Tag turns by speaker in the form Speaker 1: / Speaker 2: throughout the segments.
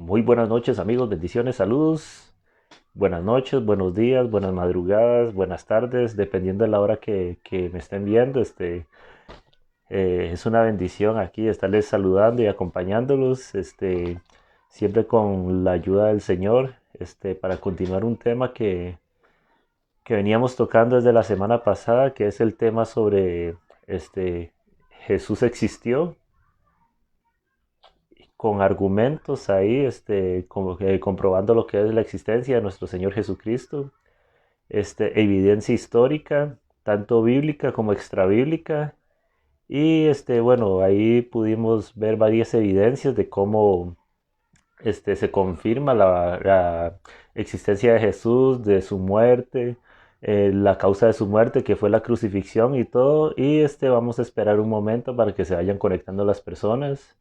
Speaker 1: Muy buenas noches amigos, bendiciones, saludos. Buenas noches, buenos días, buenas madrugadas, buenas tardes, dependiendo de la hora que me estén viendo. Es una bendición aquí estarles saludando y acompañándolos, siempre con la ayuda del Señor, para continuar un tema que veníamos tocando desde la semana pasada, que es el tema sobre, Jesús existió, con argumentos ahí, como que comprobando lo que es la existencia de nuestro Señor Jesucristo, evidencia histórica, tanto bíblica como extrabíblica, y bueno, ahí pudimos ver varias evidencias de cómo se confirma la existencia de Jesús, de su muerte, la causa de su muerte que fue la crucifixión y todo, y vamos a esperar un momento para que se vayan conectando las personas.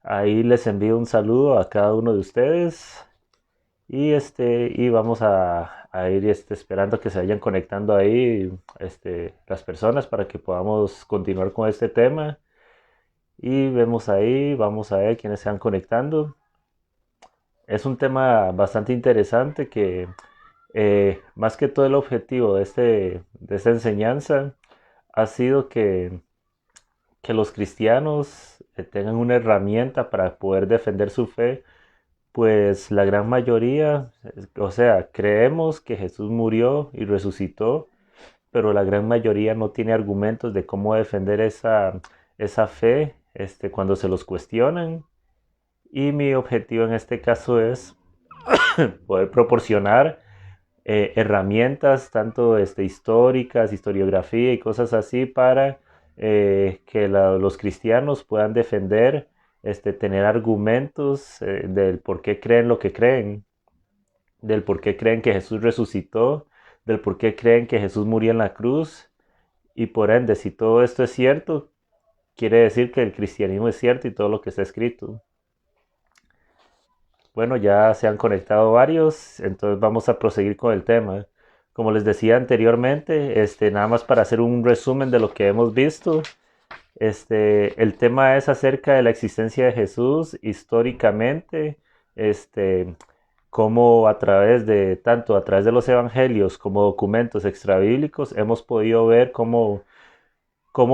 Speaker 1: Ahí les envío un saludo a cada uno de ustedes y vamos a ir esperando que se vayan conectando ahí las personas para que podamos continuar con este tema. Y vemos ahí, vamos a ver quiénes se van conectando. Es un tema bastante interesante que más que todo el objetivo de esta enseñanza ha sido que los cristianos tengan una herramienta para poder defender su fe. Pues la gran mayoría, o sea, creemos que Jesús murió y resucitó, pero la gran mayoría no tiene argumentos de cómo defender esa fe, cuando se los cuestionan. Y mi objetivo en este caso es poder proporcionar herramientas, tanto históricas, historiografía y cosas así, para que los cristianos puedan defender, tener argumentos del por qué creen lo que creen, del por qué creen que Jesús resucitó, del por qué creen que Jesús murió en la cruz. Y por ende, si todo esto es cierto, quiere decir que el cristianismo es cierto y todo lo que está escrito. Bueno, ya se han conectado varios, entonces vamos a proseguir con el tema. Como les decía anteriormente, nada más para hacer un resumen de lo que hemos visto, el tema es acerca de la existencia de Jesús históricamente, este, cómo a través de, tanto a través de los evangelios como documentos extrabíblicos, hemos podido ver cómo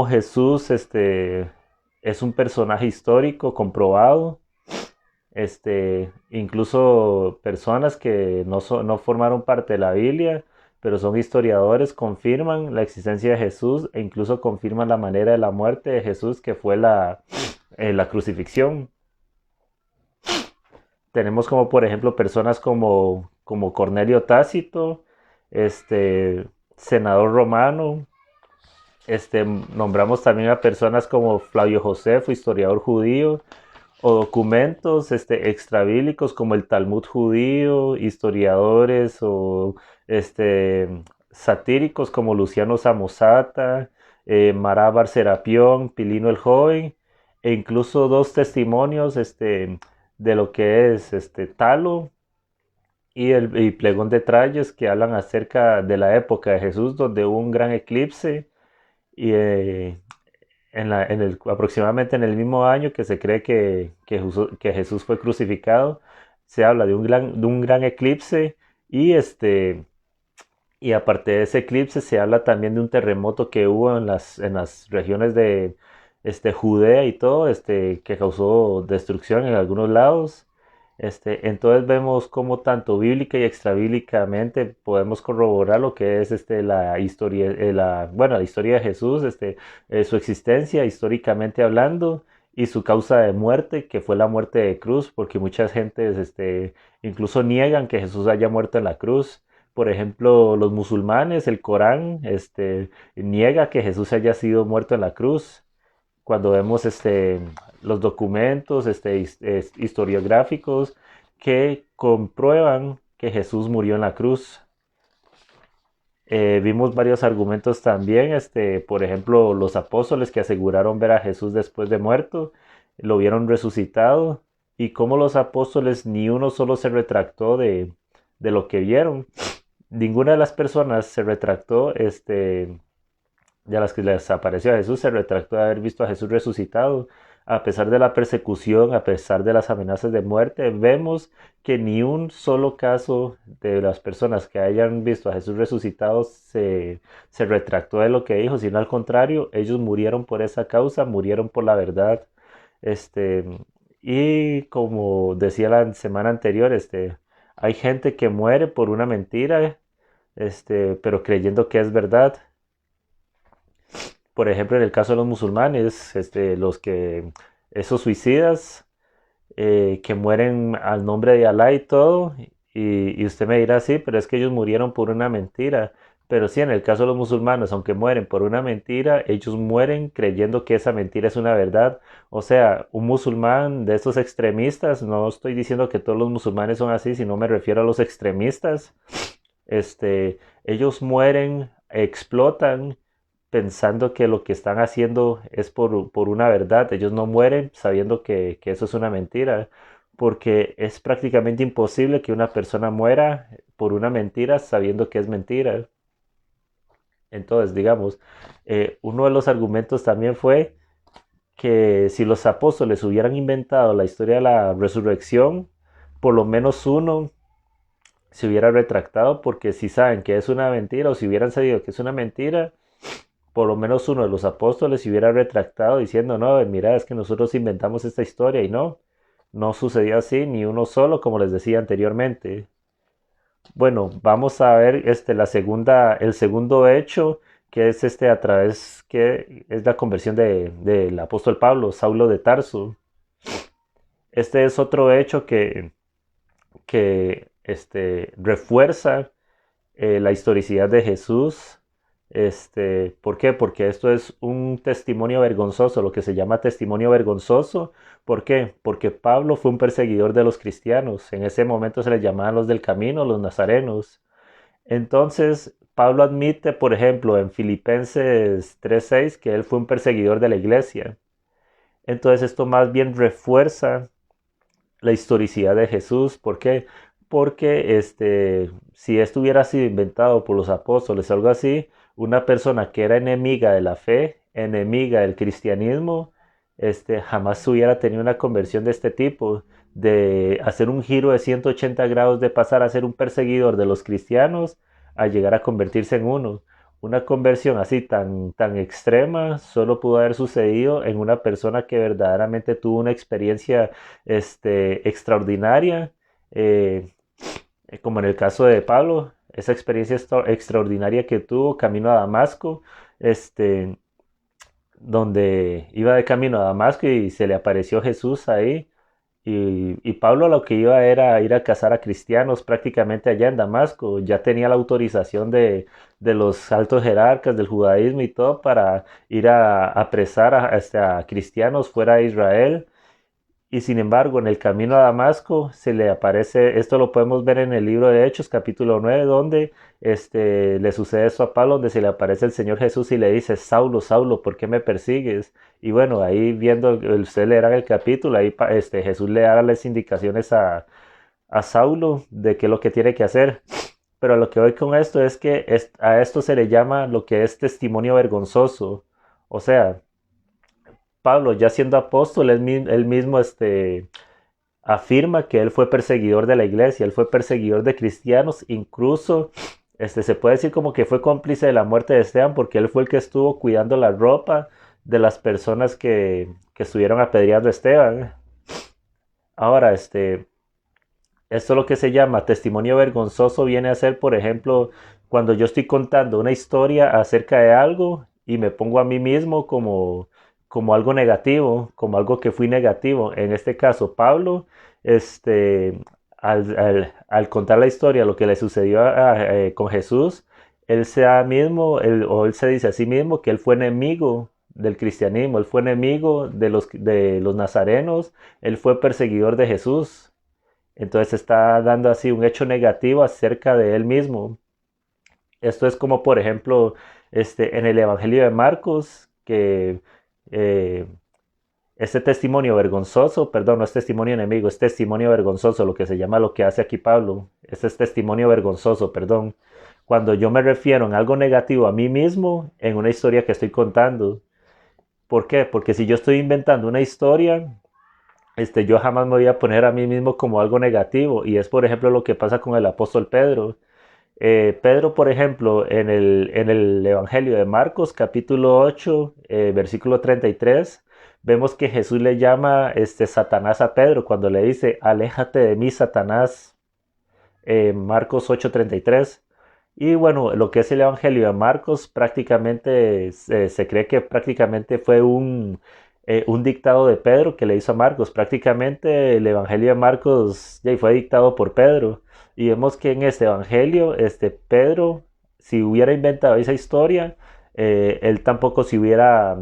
Speaker 1: Jesús, es un personaje histórico comprobado. Incluso personas que no formaron parte de la Biblia, pero son historiadores, confirman la existencia de Jesús e incluso confirman la manera de la muerte de Jesús, que fue la crucifixión. Tenemos como por ejemplo personas como Cornelio Tácito, este senador romano. Nombramos también a personas como Flavio Josefo, historiador judío, o documentos extrabíblicos como el Talmud judío, historiadores o satíricos como Luciano Samosata, Mará Serapión, Pilino el Joven, e incluso dos testimonios de lo que es Talo y Plegón de Tralles, que hablan acerca de la época de Jesús, donde hubo un gran eclipse y aproximadamente en el mismo año que se cree que Jesús fue crucificado. Se habla de un gran eclipse y y aparte de ese eclipse se habla también de un terremoto que hubo en las regiones de Judea y todo, que causó destrucción en algunos lados. Entonces vemos cómo tanto bíblica y extrabíblicamente podemos corroborar lo que es la historia, bueno, la historia de Jesús, su existencia históricamente hablando y su causa de muerte, que fue la muerte de cruz, porque muchas gentes incluso niegan que Jesús haya muerto en la cruz. Por ejemplo, los musulmanes, el Corán, niega que Jesús haya sido muerto en la cruz. Cuando vemos los documentos historiográficos que comprueban que Jesús murió en la cruz. Vimos varios argumentos también, por ejemplo, los apóstoles que aseguraron ver a Jesús después de muerto, lo vieron resucitado, y cómo los apóstoles ni uno solo se retractó de lo que vieron. Ninguna de las personas se retractó, de las que les apareció a Jesús, se retractó de haber visto a Jesús resucitado. a pesar de la persecución, a pesar de las amenazas de muerte, vemos que ni un solo caso de las personas que hayan visto a Jesús resucitado se retractó de lo que dijo, sino al contrario, ellos murieron por esa causa, murieron por la verdad. Este, y como decía la semana anterior, hay gente que muere por una mentira, pero creyendo que es verdad. Por ejemplo, en el caso de los musulmanes, esos suicidas que mueren al nombre de Alá y todo, y usted me dirá, sí, pero es que ellos murieron por una mentira. Pero sí, en el caso de los musulmanes, aunque mueren por una mentira, ellos mueren creyendo que esa mentira es una verdad. O sea, un musulmán de estos extremistas, no estoy diciendo que todos los musulmanes son así, sino me refiero a los extremistas. Ellos mueren, explotan pensando que lo que están haciendo es por una verdad. Ellos no mueren sabiendo que eso es una mentira, porque es prácticamente imposible que una persona muera por una mentira sabiendo que es mentira. Entonces, digamos, uno de los argumentos también fue que si los apóstoles hubieran inventado la historia de la resurrección, por lo menos uno se hubiera retractado, porque si saben que es una mentira o si hubieran sabido que es una mentira, por lo menos uno de los apóstoles se hubiera retractado diciendo, no, mira, es que nosotros inventamos esta historia y no sucedió así, ni uno solo, como les decía anteriormente. Bueno, vamos a ver el segundo hecho, que es a través, que es la conversión del apóstol Pablo, Saulo de Tarso. Este es otro hecho que refuerza la historicidad de Jesús. ¿Por qué? Porque esto es un testimonio vergonzoso, lo que se llama testimonio vergonzoso. ¿Por qué? Porque Pablo fue un perseguidor de los cristianos. En ese momento se les llamaban los del camino, los nazarenos. Entonces, Pablo admite, por ejemplo, en Filipenses 3:6, que él fue un perseguidor de la iglesia. Entonces, esto más bien refuerza la historicidad de Jesús. ¿Por qué? Porque si esto hubiera sido inventado por los apóstoles o algo así, una persona que era enemiga de la fe, enemiga del cristianismo, jamás hubiera tenido una conversión de este tipo, de hacer un giro de 180 grados, de pasar a ser un perseguidor de los cristianos a llegar a convertirse en uno. Una conversión así tan extrema solo pudo haber sucedido en una persona que verdaderamente tuvo una experiencia extraordinaria, eh, como en el caso de Pablo, esa experiencia extraordinaria que tuvo camino a Damasco, este, donde iba de camino a Damasco y se le apareció Jesús ahí. Y Pablo lo que iba era ir a cazar a cristianos prácticamente allá en Damasco. Ya tenía la autorización de los altos jerarcas del judaísmo y todo para ir a apresar a cristianos fuera de Israel. Y sin embargo, en el camino a Damasco se le aparece, esto lo podemos ver en el libro de Hechos, capítulo 9, donde le sucede esto a Pablo, donde se le aparece el Señor Jesús y le dice, Saulo, Saulo, ¿por qué me persigues? Y bueno, ahí viendo, usted leerá el capítulo, ahí Jesús le da las indicaciones a Saulo de qué es lo que tiene que hacer. Pero lo que voy con esto es que a esto se le llama lo que es testimonio vergonzoso. O sea, Pablo, ya siendo apóstol, él mismo afirma que él fue perseguidor de la iglesia, él fue perseguidor de cristianos, incluso se puede decir como que fue cómplice de la muerte de Esteban, porque él fue el que estuvo cuidando la ropa de las personas que estuvieron apedreando a Esteban. Ahora, esto lo que se llama testimonio vergonzoso viene a ser, por ejemplo, cuando yo estoy contando una historia acerca de algo y me pongo a mí mismo como algo negativo, como algo que fui negativo. En este caso, Pablo, este, al contar la historia, lo que le sucedió con Jesús, él se dice a sí mismo que él fue enemigo del cristianismo, él fue enemigo de los nazarenos, él fue perseguidor de Jesús. Entonces está dando así un hecho negativo acerca de él mismo. Esto es como, por ejemplo, en el Evangelio de Marcos, que eh, este testimonio vergonzoso, perdón, no es testimonio enemigo, es testimonio vergonzoso, lo que se llama lo que hace aquí Pablo. Este es testimonio vergonzoso, perdón. Cuando yo me refiero en algo negativo a mí mismo, en una historia que estoy contando. ¿Por qué? Porque si yo estoy inventando una historia, yo jamás me voy a poner a mí mismo como algo negativo. Y es, por ejemplo, lo que pasa con el apóstol Pedro. Pedro, por ejemplo, en el Evangelio de Marcos, capítulo 8, versículo 33, vemos que Jesús le llama Satanás a Pedro cuando le dice, aléjate de mí, Satanás, Marcos 8:33. Y bueno, lo que es el Evangelio de Marcos prácticamente se cree que prácticamente fue un dictado de Pedro que le hizo a Marcos. Prácticamente el Evangelio de Marcos ya fue dictado por Pedro. Y vemos que en este Evangelio, Pedro, si hubiera inventado esa historia, él tampoco se hubiera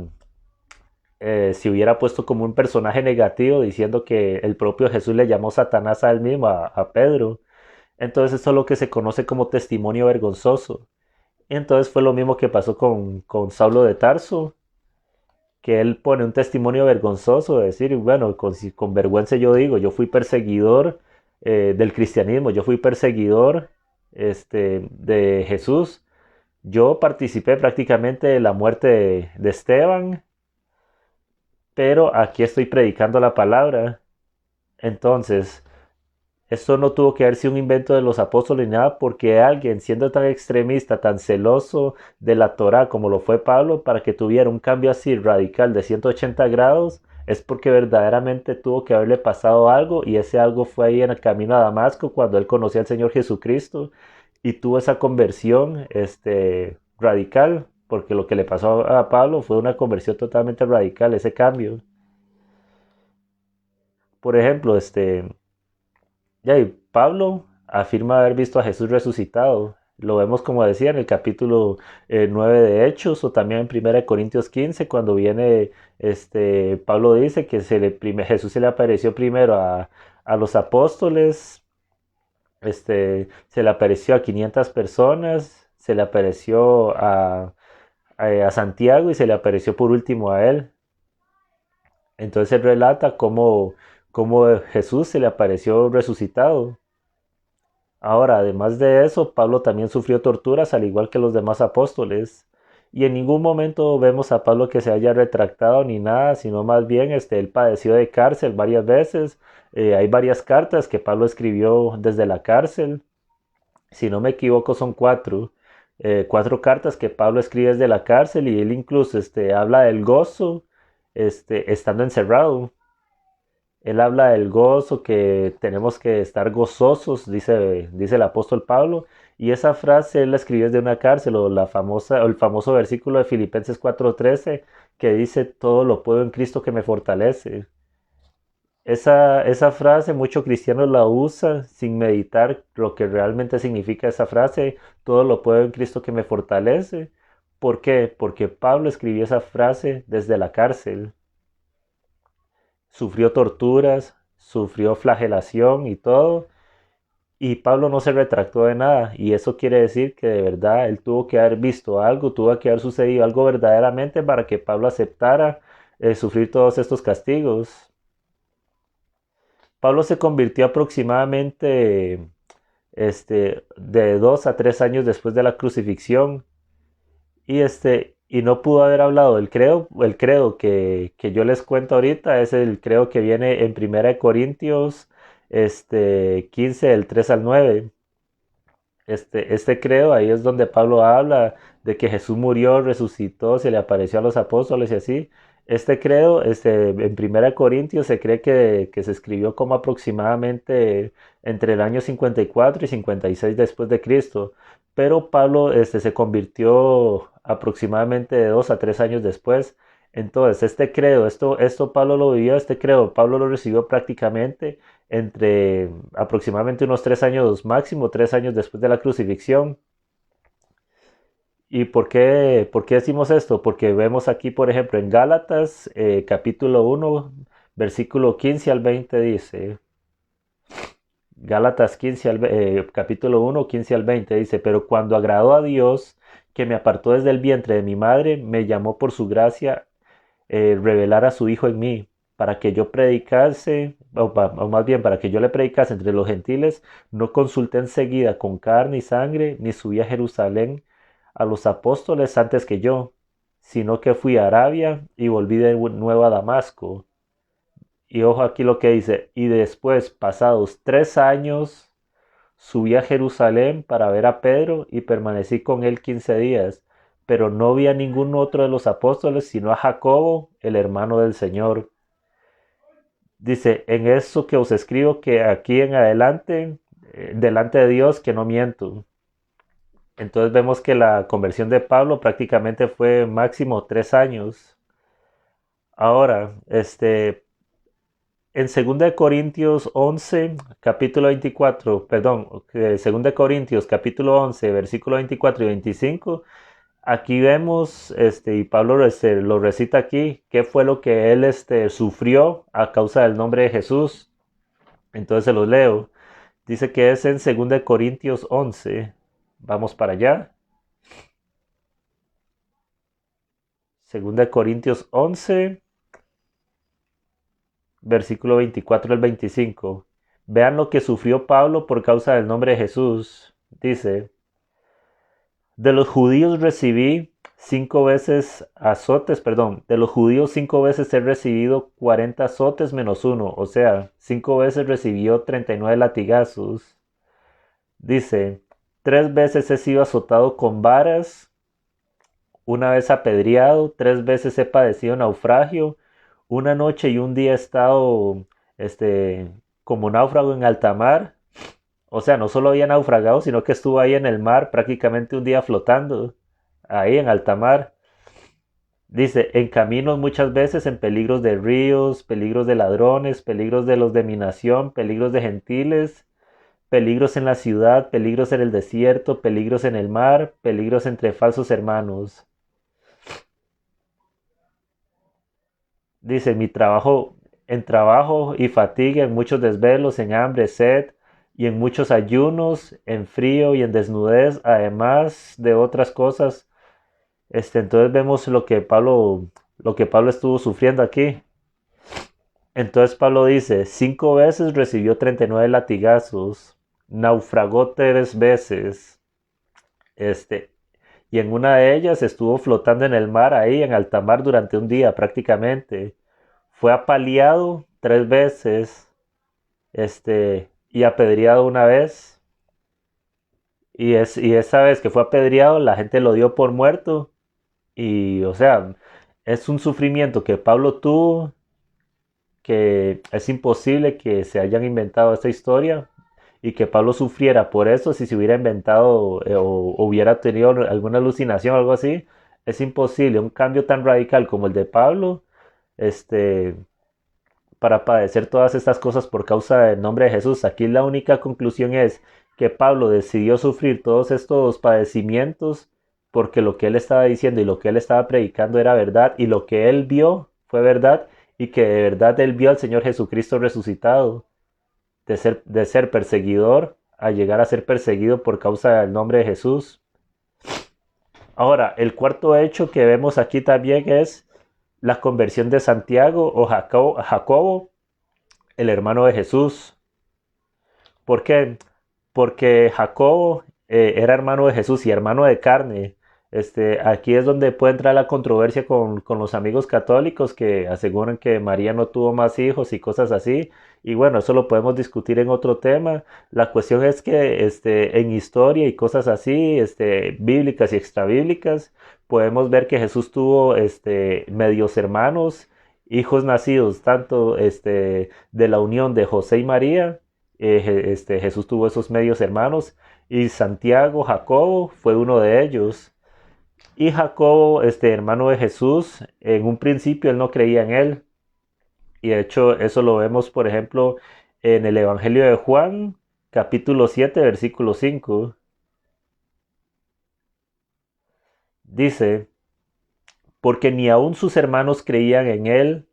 Speaker 1: puesto como un personaje negativo diciendo que el propio Jesús le llamó Satanás a él mismo, a Pedro. Entonces eso es lo que se conoce como testimonio vergonzoso. Y entonces fue lo mismo que pasó con Saulo de Tarso, que él pone un testimonio vergonzoso de decir, bueno, con vergüenza yo digo, yo fui perseguidor del cristianismo, yo fui perseguidor de Jesús, yo participé prácticamente de la muerte de Esteban, pero aquí estoy predicando la palabra. Entonces, esto no tuvo que haber sido un invento de los apóstoles ni nada, porque alguien siendo tan extremista, tan celoso de la Torá como lo fue Pablo, para que tuviera un cambio así radical de 180 grados, es porque verdaderamente tuvo que haberle pasado algo, y ese algo fue ahí en el camino a Damasco cuando él conoció al Señor Jesucristo y tuvo esa conversión radical, porque lo que le pasó a Pablo fue una conversión totalmente radical, ese cambio. Por ejemplo, ya, y Pablo afirma haber visto a Jesús resucitado. Lo vemos, como decía, en el capítulo 9 de Hechos, o también en 1 Corintios 15, cuando viene, Pablo dice que Jesús se le apareció primero a los apóstoles, se le apareció a 500 personas, se le apareció a Santiago y se le apareció por último a él. Entonces él relata cómo Jesús se le apareció resucitado. Ahora, además de eso, Pablo también sufrió torturas al igual que los demás apóstoles. Y en ningún momento vemos a Pablo que se haya retractado ni nada, sino más bien él padeció de cárcel varias veces. Hay varias cartas que Pablo escribió desde la cárcel. Si no me equivoco, son cuatro. Cuatro cartas que Pablo escribe desde la cárcel, y él incluso habla del gozo estando encerrado. Él habla del gozo, que tenemos que estar gozosos, dice el apóstol Pablo, y esa frase él la escribió desde una cárcel, o el famoso versículo de Filipenses 4:13, que dice, todo lo puedo en Cristo que me fortalece. Esa frase muchos cristianos la usan sin meditar lo que realmente significa esa frase, todo lo puedo en Cristo que me fortalece. ¿Por qué? Porque Pablo escribió esa frase desde la cárcel. Sufrió torturas, sufrió flagelación y todo, y Pablo no se retractó de nada, y eso quiere decir que de verdad él tuvo que haber visto algo, tuvo que haber sucedido algo verdaderamente para que Pablo aceptara sufrir todos estos castigos. Pablo se convirtió aproximadamente de 2 a 3 años después de la crucifixión, y no pudo haber hablado. El credo que yo les cuento ahorita es el credo que viene en 1 Corintios 15, del 3 al 9. Este credo, ahí es donde Pablo habla de que Jesús murió, resucitó, se le apareció a los apóstoles y así. Este credo, en 1 Corintios se cree que se escribió como aproximadamente entre el año 54 y 56 después de Cristo, pero Pablo se convirtió aproximadamente de 2 a 3 años después. Entonces, este credo, esto Pablo lo vivió, este credo Pablo lo recibió prácticamente entre aproximadamente unos 3 años, máximo 3 años después de la crucifixión. ¿Y por qué decimos esto? Porque vemos aquí, por ejemplo, en Gálatas, capítulo 1, versículo 15 al 20 dice, Gálatas 15 capítulo 1, 15 al 20 dice, pero cuando agradó a Dios, que me apartó desde el vientre de mi madre, me llamó por su gracia revelar a su Hijo en mí, para que yo predicase, o más bien para que yo le predicase entre los gentiles. No consulté enseguida con carne y sangre, ni subí a Jerusalén a los apóstoles antes que yo, sino que fui a Arabia y volví de nuevo a Damasco. Y ojo aquí lo que dice, y después, pasados 3 años, subí a Jerusalén para ver a Pedro y permanecí con él 15 días, pero no vi a ningún otro de los apóstoles, sino a Jacobo, el hermano del Señor. Dice, en eso que os escribo que aquí en adelante, delante de Dios, que no miento. Entonces vemos que la conversión de Pablo prácticamente fue máximo 3 años. Ahora, en 2 Corintios 11, capítulo 24, perdón, 2 Corintios capítulo 11, versículo 24 y 25, aquí vemos, y Pablo lo recita aquí, qué fue lo que él sufrió a causa del nombre de Jesús. Entonces se los leo. Dice que es en 2 Corintios 11. Vamos para allá. 2 Corintios 11, versículo 24 al 25. Vean lo que sufrió Pablo por causa del nombre de Jesús. Dice, de los judíos recibí 5 veces azotes, perdón, de los judíos 5 veces he recibido 40 azotes menos uno, o sea, 5 veces recibió 39 latigazos. Dice, 3 veces he sido azotado con varas, una vez apedreado, 3 veces he padecido naufragio, una noche y un día he estado, este, como náufrago en alta mar. O sea, no solo había naufragado, sino que estuvo ahí en el mar prácticamente un día flotando, ahí en alta mar. Dice, en caminos muchas veces, en peligros de ríos, peligros de ladrones, peligros de los de mi nación, peligros de gentiles, peligros en la ciudad, peligros en el desierto, peligros en el mar, peligros entre falsos hermanos. Dice, mi trabajo, en trabajo y fatiga, en muchos desvelos, en hambre, sed, y en muchos ayunos, en frío y en desnudez, además de otras cosas. Entonces vemos lo que Pablo estuvo sufriendo aquí. Entonces Pablo dice, 5 veces recibió 39 latigazos, naufragó 3 veces, este, y en una de ellas estuvo flotando en el mar, ahí en alta mar durante un día prácticamente. Fue apaleado 3 veces, y apedreado una vez. Y esa vez que fue apedreado, la gente lo dio por muerto. Y, o sea, es un sufrimiento que Pablo tuvo, que es imposible que se hayan inventado esta historia y que Pablo sufriera por eso si se hubiera inventado o hubiera tenido alguna alucinación o algo así. Es imposible. Un cambio tan radical como el de Pablo, este, para padecer todas estas cosas por causa del nombre de Jesús. Aquí la única conclusión es que Pablo decidió sufrir todos estos padecimientos porque lo que él estaba diciendo y lo que él estaba predicando era verdad y lo que él vio fue verdad y que de verdad él vio al Señor Jesucristo resucitado, de ser perseguidor a llegar a ser perseguido por causa del nombre de Jesús. Ahora, el cuarto hecho que vemos aquí también es la conversión de Santiago o Jacobo, el hermano de Jesús. ¿Por qué? Porque Jacobo era hermano de Jesús y hermano de carne. Aquí es donde puede entrar la controversia con los amigos católicos que aseguran que María no tuvo más hijos y cosas así. Y bueno, eso lo podemos discutir en otro tema. La cuestión es que en historia y cosas así, bíblicas y extrabíblicas, podemos ver que Jesús tuvo medios hermanos, hijos nacidos tanto de la unión de José y María. Jesús tuvo esos medios hermanos y Santiago, Jacobo fue uno de ellos. Y Jacobo, hermano de Jesús, en un principio él no creía en él. Y de hecho eso lo vemos, por ejemplo, en el Evangelio de Juan, capítulo 7 versículo 5. Dice, porque ni aun sus hermanos creían en él.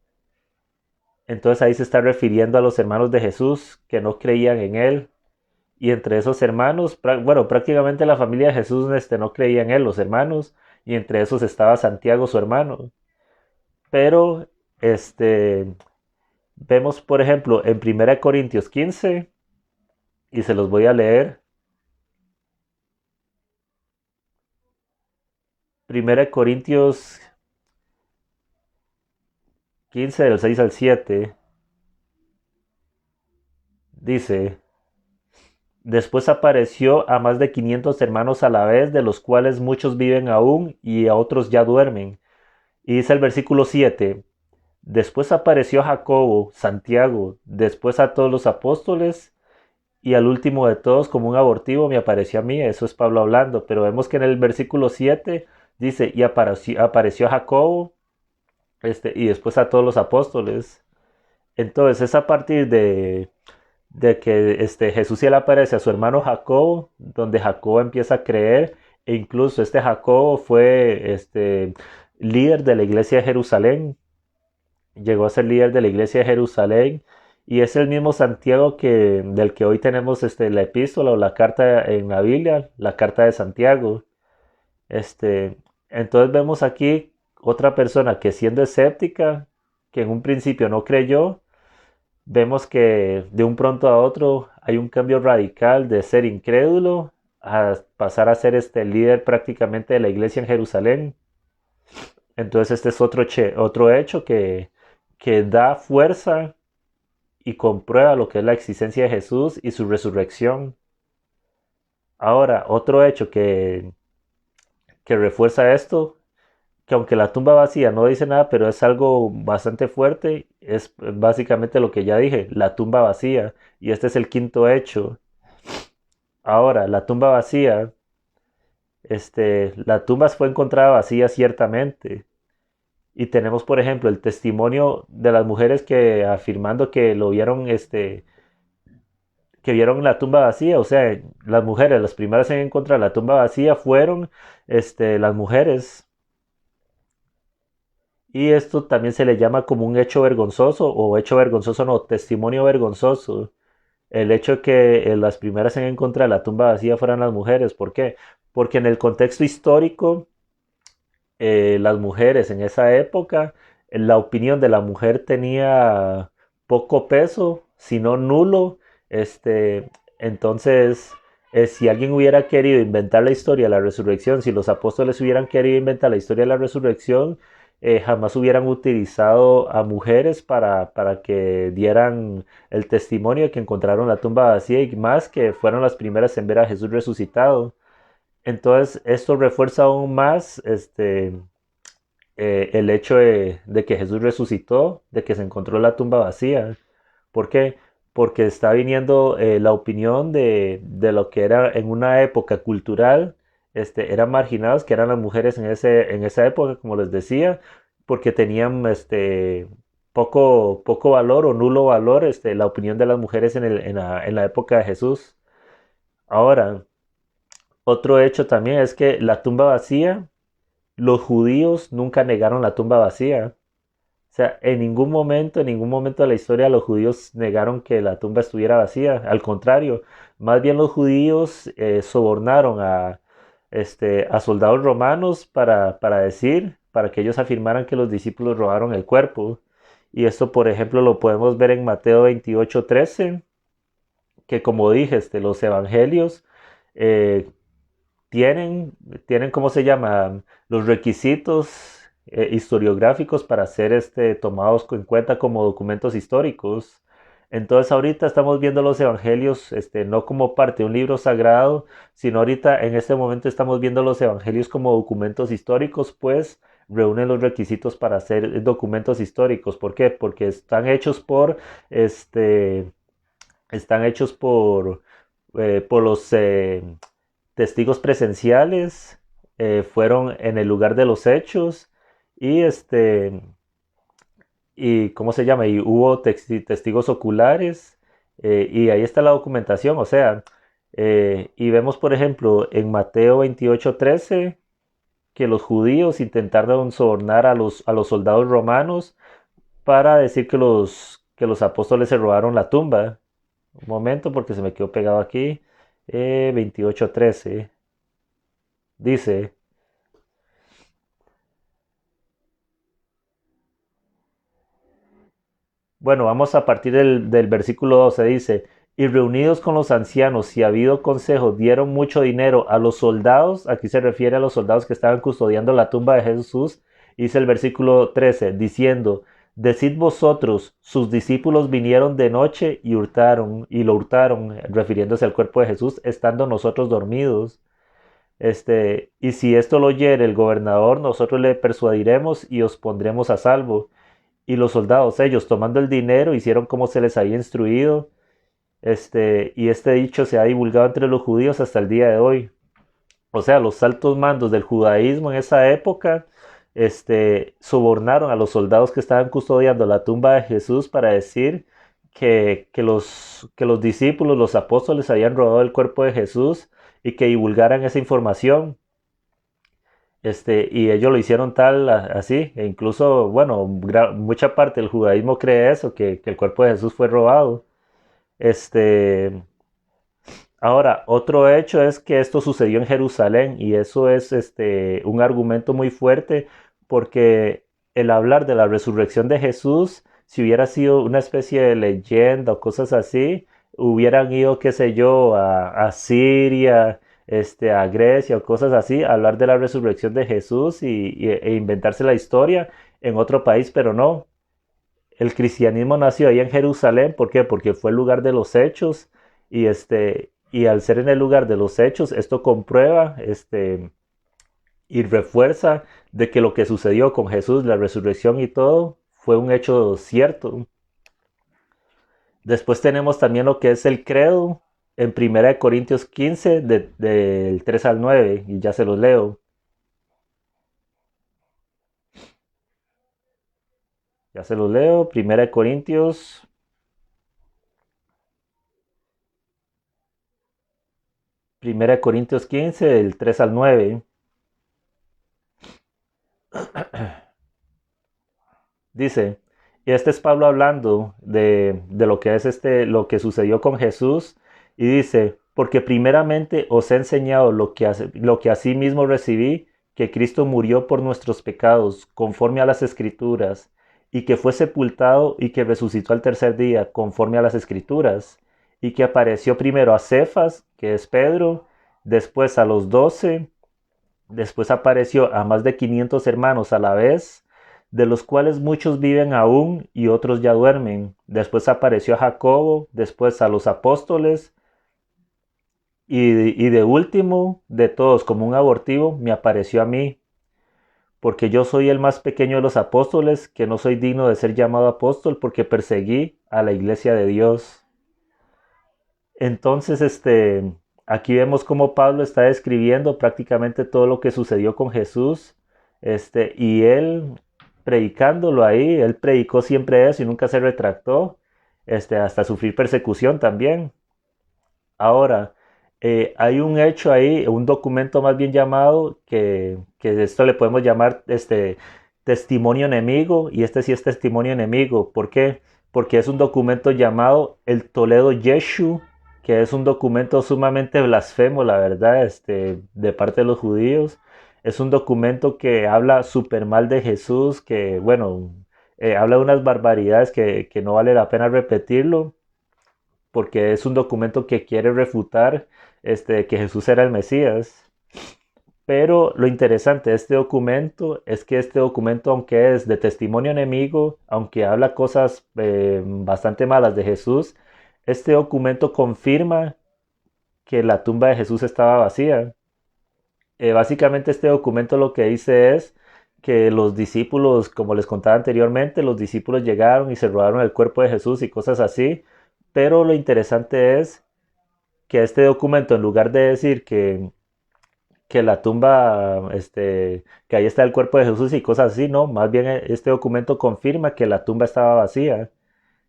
Speaker 1: Entonces ahí se está refiriendo a los hermanos de Jesús que no creían en él. Y entre esos hermanos, bueno, prácticamente la familia de Jesús no creía en él, los hermanos, y entre esos estaba Santiago, su hermano. Pero vemos, por ejemplo, en 1 Corintios 15, y se los voy a leer. 1 Corintios 15 del 6 al 7 dice, después apareció a más de 500 hermanos a la vez, de los cuales muchos viven aún y a otros ya duermen. Y dice el versículo 7, después apareció a Jacobo, Santiago, después a todos los apóstoles y al último de todos, como un abortivo, me apareció a mí. Eso es Pablo hablando, pero vemos que en el versículo 7 dice, y apareció a Jacobo, y después a todos los apóstoles. Entonces es a partir de que Jesús se le aparece a su hermano Jacobo, donde Jacobo empieza a creer, e incluso este Jacobo fue líder de la iglesia de Jerusalén, llegó a ser líder de la iglesia de Jerusalén, y es el mismo Santiago del que hoy tenemos la epístola o la carta en la Biblia, la carta de Santiago. Este, entonces vemos aquí otra persona que siendo escéptica, que en un principio no creyó, vemos que de un pronto a otro hay un cambio radical de ser incrédulo a pasar a ser líder prácticamente de la iglesia en Jerusalén. Entonces este es otro hecho que da fuerza y comprueba lo que es la existencia de Jesús y su resurrección. Ahora, otro hecho que refuerza esto, que aunque la tumba vacía no dice nada, pero es algo bastante fuerte, es básicamente lo que ya dije, la tumba vacía. Y este es el quinto hecho. Ahora, la tumba vacía, la tumba fue encontrada vacía ciertamente. Y tenemos, por ejemplo, el testimonio de las mujeres que afirmando que lo vieron, que vieron la tumba vacía. O sea, las mujeres, las primeras en encontrar la tumba vacía fueron, las mujeres. Y esto también se le llama como un hecho vergonzoso, o hecho vergonzoso no, testimonio vergonzoso. El hecho de que las primeras en encontrar la tumba vacía fueran las mujeres. ¿Por qué? Porque en el contexto histórico, las mujeres en esa época, la opinión de la mujer tenía poco peso, sino nulo. Entonces, si alguien hubiera querido inventar la historia de la resurrección, si los apóstoles hubieran querido inventar la historia de la resurrección, jamás hubieran utilizado a mujeres para que dieran el testimonio de que encontraron la tumba vacía y más que fueron las primeras en ver a Jesús resucitado. Entonces, esto refuerza aún más el hecho de que Jesús resucitó, de que se encontró la tumba vacía. ¿Por qué? Porque está viniendo la opinión de lo que era en una época cultural, eran marginados, que eran las mujeres en esa época, como les decía, porque tenían poco valor o nulo valor, la opinión de las mujeres en la época de Jesús. Ahora, otro hecho también es que la tumba vacía, los judíos nunca negaron la tumba vacía. O sea, en ningún momento de la historia los judíos negaron que la tumba estuviera vacía. Al contrario, más bien los judíos sobornaron a soldados romanos para que ellos afirmaran que los discípulos robaron el cuerpo. Y esto, por ejemplo, lo podemos ver en Mateo 28:13, que como dije, los evangelios eh, tienen, ¿cómo se llama? Los requisitos historiográficos para ser tomados en cuenta como documentos históricos. Entonces ahorita estamos viendo los evangelios no como parte de un libro sagrado, sino ahorita en este momento estamos viendo los evangelios como documentos históricos, pues reúnen los requisitos para ser documentos históricos. ¿Por qué? Porque están hechos por los testigos presenciales, fueron en el lugar de los hechos y y ¿cómo se llama? Y hubo testigos oculares, y ahí está la documentación. O sea, y vemos por ejemplo en Mateo 28:13 que los judíos intentaron sobornar a los soldados romanos para decir que los apóstoles se robaron la tumba. Un momento porque se me quedó pegado aquí. 28:13 dice, bueno, vamos a partir del versículo 12, dice, y reunidos con los ancianos y habido consejo, dieron mucho dinero a los soldados, aquí se refiere a los soldados que estaban custodiando la tumba de Jesús, dice el versículo 13, diciendo, Decid vosotros, sus discípulos vinieron de noche y lo hurtaron, refiriéndose al cuerpo de Jesús, estando nosotros dormidos. Y si esto lo oyere el gobernador, nosotros le persuadiremos y os pondremos a salvo. Y los soldados, ellos tomando el dinero, hicieron como se les había instruido. Y este dicho se ha divulgado entre los judíos hasta el día de hoy. O sea, los altos mandos del judaísmo en esa época, sobornaron a los soldados que estaban custodiando la tumba de Jesús para decir que los discípulos, los apóstoles, habían robado el cuerpo de Jesús y que divulgaran esa información. Y ellos lo hicieron así, e incluso, bueno, mucha parte del judaísmo cree eso, que el cuerpo de Jesús fue robado. Este, Ahora, otro hecho es que esto sucedió en Jerusalén y eso es un argumento muy fuerte porque el hablar de la resurrección de Jesús, si hubiera sido una especie de leyenda o cosas así, hubieran ido, qué sé yo, a Siria, a Grecia o cosas así, a hablar de la resurrección de Jesús e inventarse la historia en otro país, pero no. El cristianismo nació ahí en Jerusalén, ¿por qué? Porque fue el lugar de los hechos y al ser en el lugar de los hechos, esto comprueba y refuerza de que lo que sucedió con Jesús, la resurrección y todo, fue un hecho cierto. Después tenemos también lo que es el credo en 1 Corintios 15, del 3 al 9, y ya se los leo. Ya se los leo. 1 Corintios 15, del 3 al 9. Dice, y este es Pablo hablando de lo que es lo que sucedió con Jesús, y dice, porque primeramente os he enseñado lo que asimismo recibí, que Cristo murió por nuestros pecados, conforme a las Escrituras, y que fue sepultado y que resucitó al tercer día, conforme a las Escrituras, y que apareció primero a Cefas, que es Pedro, después a los 12, después apareció a más de 500 hermanos a la vez, de los cuales muchos viven aún y otros ya duermen. Después apareció a Jacobo, después a los apóstoles, y de último de todos, como un abortivo, me apareció a mí, porque yo soy el más pequeño de los apóstoles, que no soy digno de ser llamado apóstol, porque perseguí a la iglesia de Dios. Entonces, aquí vemos cómo Pablo está describiendo prácticamente todo lo que sucedió con Jesús, y él predicándolo ahí, él predicó siempre eso y nunca se retractó, hasta sufrir persecución también. Ahora, hay un hecho ahí, un documento más bien llamado, que esto le podemos llamar testimonio enemigo, y este sí es testimonio enemigo. ¿Por qué? Porque es un documento llamado el Toledo Yeshu, que es un documento sumamente blasfemo, la verdad, de parte de los judíos. Es un documento que habla súper mal de Jesús, que, bueno, habla de unas barbaridades que no vale la pena repetirlo porque es un documento que quiere refutar que Jesús era el Mesías. Pero lo interesante de este documento es que este documento, aunque es de testimonio enemigo, aunque habla cosas bastante malas de Jesús, este documento confirma que la tumba de Jesús estaba vacía. Básicamente este documento lo que dice es que los discípulos, como les contaba anteriormente, los discípulos llegaron y se robaron el cuerpo de Jesús y cosas así, pero lo interesante es que este documento, en lugar de decir que la tumba, que ahí está el cuerpo de Jesús y cosas así, no, más bien este documento confirma que la tumba estaba vacía.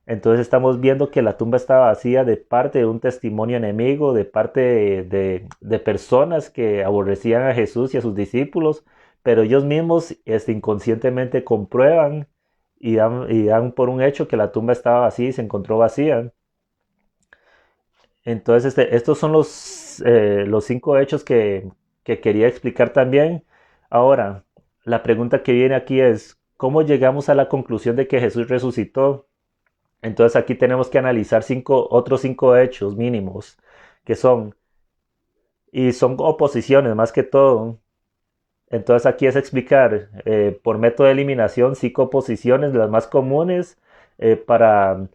Speaker 1: Entonces estamos viendo que la tumba estaba vacía de parte de un testimonio enemigo, de parte de personas que aborrecían a Jesús y a sus discípulos, pero ellos mismos inconscientemente comprueban y dan por un hecho que la tumba estaba vacía y se encontró vacía. Entonces, estos son los 5 hechos que quería explicar también. Ahora, la pregunta que viene aquí es, ¿cómo llegamos a la conclusión de que Jesús resucitó? Entonces aquí tenemos que analizar otros 5 hechos mínimos, que son, y son oposiciones más que todo. Entonces aquí es explicar por método de eliminación 5 posiciones, las más comunes, eh, para,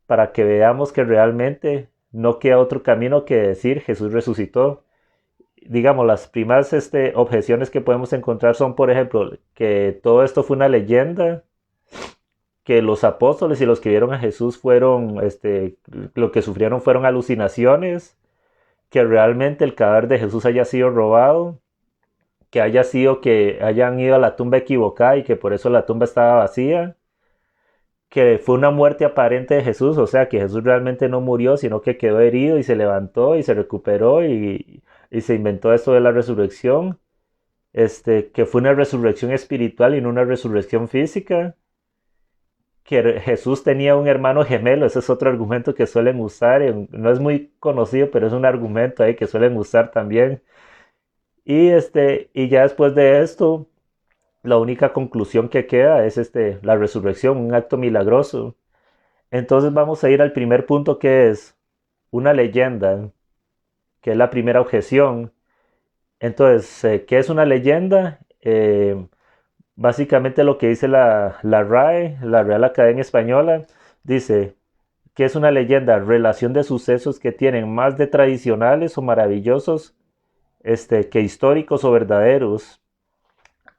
Speaker 1: para que veamos que realmente no queda otro camino que decir Jesús resucitó. Digamos, las primeras objeciones que podemos encontrar son, por ejemplo, que todo esto fue una leyenda, que los apóstoles y los que vieron a Jesús fueron, lo que sufrieron fueron alucinaciones, que realmente el cadáver de Jesús haya sido robado, que haya sido que hayan ido a la tumba equivocada y que por eso la tumba estaba vacía, que fue una muerte aparente de Jesús, o sea, que Jesús realmente no murió, sino que quedó herido y se levantó y se recuperó y se inventó esto de la resurrección, que fue una resurrección espiritual y no una resurrección física, que Jesús tenía un hermano gemelo, ese es otro argumento que suelen usar, no es muy conocido, pero es un argumento ahí que suelen usar también. Y ya después de esto, la única conclusión que queda es la resurrección, un acto milagroso. Entonces vamos a ir al primer punto que es una leyenda, que es la primera objeción. Entonces, ¿qué es una leyenda? Básicamente lo que dice la RAE, la Real Academia Española, dice que es una leyenda, relación de sucesos que tienen más de tradicionales o maravillosos que históricos o verdaderos.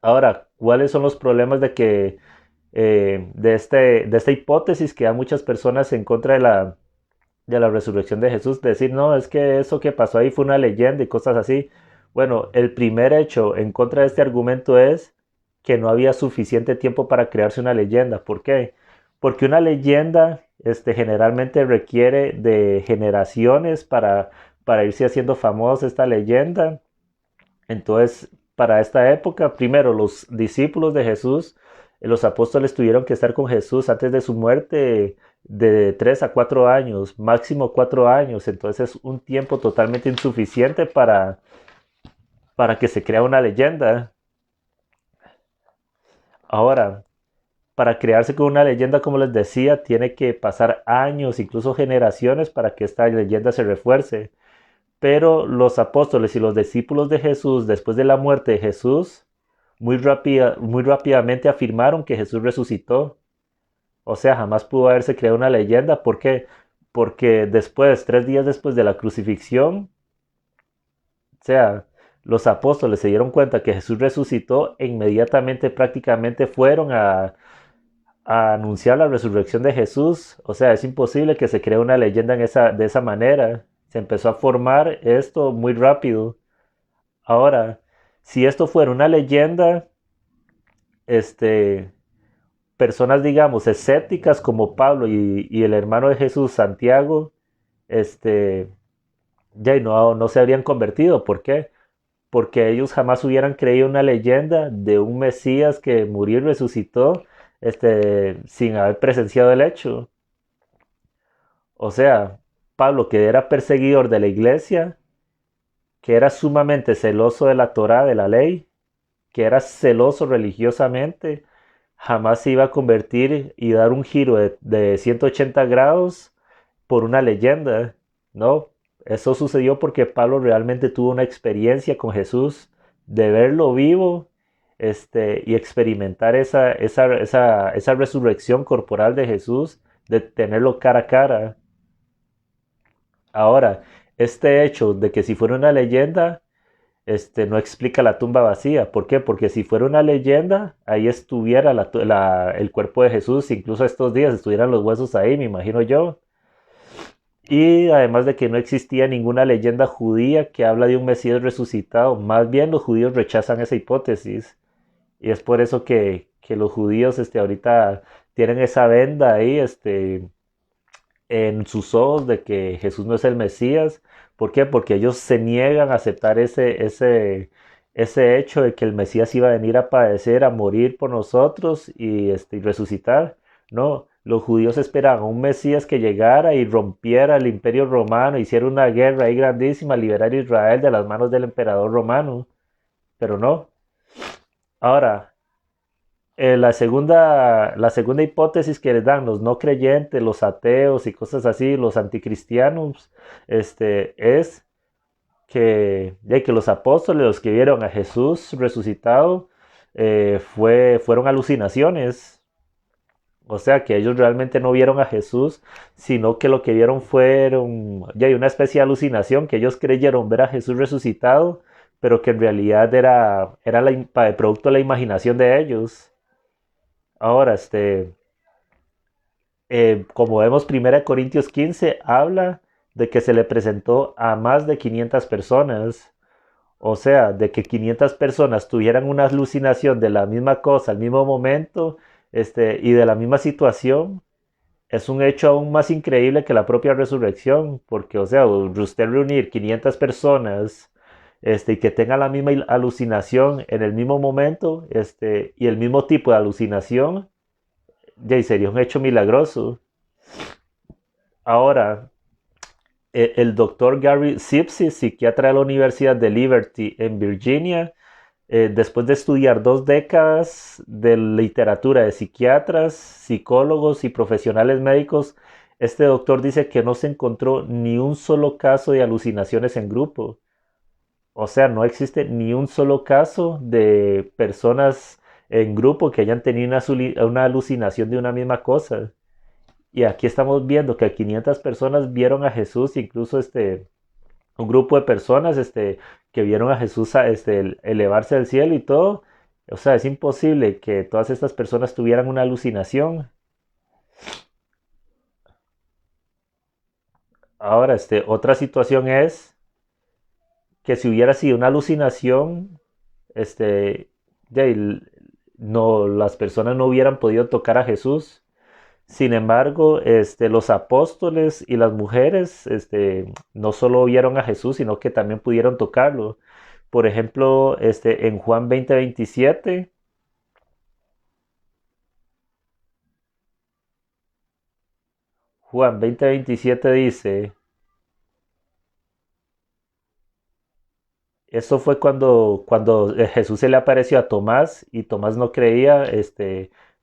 Speaker 1: Ahora, ¿cuáles son los problemas de esta hipótesis que da muchas personas en contra de la resurrección de Jesús? Decir, no, es que eso que pasó ahí fue una leyenda y cosas así. Bueno, el primer hecho en contra de este argumento es que no había suficiente tiempo para crearse una leyenda. ¿Por qué? Porque una leyenda generalmente requiere de generaciones para irse haciendo famosa esta leyenda. Entonces, para esta época, primero los discípulos de Jesús, los apóstoles tuvieron que estar con Jesús antes de su muerte de 3 a 4 años, máximo 4 años. Entonces es un tiempo totalmente insuficiente para que se crea una leyenda. Ahora, para crearse con una leyenda, como les decía, tiene que pasar años, incluso generaciones, para que esta leyenda se refuerce. Pero los apóstoles y los discípulos de Jesús, después de la muerte de Jesús, muy rápidamente afirmaron que Jesús resucitó. O sea, jamás pudo haberse creado una leyenda. ¿Por qué? Porque después, 3 días después de la crucifixión, o sea, los apóstoles se dieron cuenta que Jesús resucitó e inmediatamente prácticamente fueron a anunciar la resurrección de Jesús. O sea, es imposible que se cree una leyenda de esa manera. Se empezó a formar esto muy rápido. Ahora, si esto fuera una leyenda, este, personas, digamos, escépticas como Pablo y el hermano de Jesús, Santiago, este, ya no se habrían convertido. ¿Por qué? Porque ellos jamás hubieran creído una leyenda de un Mesías que murió y resucitó, sin haber presenciado el hecho. O sea, Pablo, que era perseguidor de la iglesia, que era sumamente celoso de la Torá, de la ley, que era celoso religiosamente, jamás se iba a convertir y dar un giro de 180 grados por una leyenda, ¿no? Eso sucedió porque Pablo realmente tuvo una experiencia con Jesús, de verlo vivo, y experimentar esa resurrección corporal de Jesús, de tenerlo cara a cara. Ahora, este hecho de que si fuera una leyenda, no explica la tumba vacía. ¿Por qué? Porque si fuera una leyenda, ahí estuviera el cuerpo de Jesús, incluso estos días estuvieran los huesos ahí, me imagino yo. Y además de que no existía ninguna leyenda judía que habla de un Mesías resucitado, más bien los judíos rechazan esa hipótesis. Y es por eso que los judíos ahorita tienen esa venda ahí en sus ojos de que Jesús no es el Mesías. ¿Por qué? Porque ellos se niegan a aceptar ese hecho de que el Mesías iba a venir a padecer, a morir por nosotros y resucitar. No, los judíos esperaban un Mesías que llegara y rompiera el imperio romano, hiciera una guerra ahí grandísima, liberar a Israel de las manos del emperador romano. Pero no. Ahora, la segunda hipótesis que les dan los no creyentes, los ateos y cosas así, los anticristianos, es ya que los apóstoles, los que vieron a Jesús resucitado, fueron alucinaciones. O sea, que ellos realmente no vieron a Jesús, sino que lo que vieron fueron ya hay una especie de alucinación, que ellos creyeron ver a Jesús resucitado, pero que en realidad era el producto de la imaginación de ellos. Ahora, como vemos, 1 Corintios 15 habla de que se le presentó a más de 500 personas. O sea, de que 500 personas tuvieran una alucinación de la misma cosa al mismo momento, y de la misma situación, es un hecho aún más increíble que la propia resurrección, porque, o sea, usted reunir 500 personas, y que tengan la misma alucinación en el mismo momento, y el mismo tipo de alucinación, ya sería un hecho milagroso. Ahora, el doctor Gary Zipse, psiquiatra de la Universidad de Liberty en Virginia, después de estudiar 2 décadas de literatura de psiquiatras, psicólogos y profesionales médicos, este doctor dice que no se encontró ni un solo caso de alucinaciones en grupo. O sea, no existe ni un solo caso de personas en grupo que hayan tenido una alucinación de una misma cosa. Y aquí estamos viendo que 500 personas vieron a Jesús, incluso un grupo de personas que vieron a Jesús elevarse al cielo y todo. O sea, es imposible que todas estas personas tuvieran una alucinación. Ahora, otra situación es que si hubiera sido una alucinación, este, no, las personas no hubieran podido tocar a Jesús. Sin embargo, los apóstoles y las mujeres, no solo vieron a Jesús, sino que también pudieron tocarlo. Por ejemplo, en Juan 20:27, Juan 20:27 dice, eso fue cuando Jesús se le apareció a Tomás y Tomás no creía,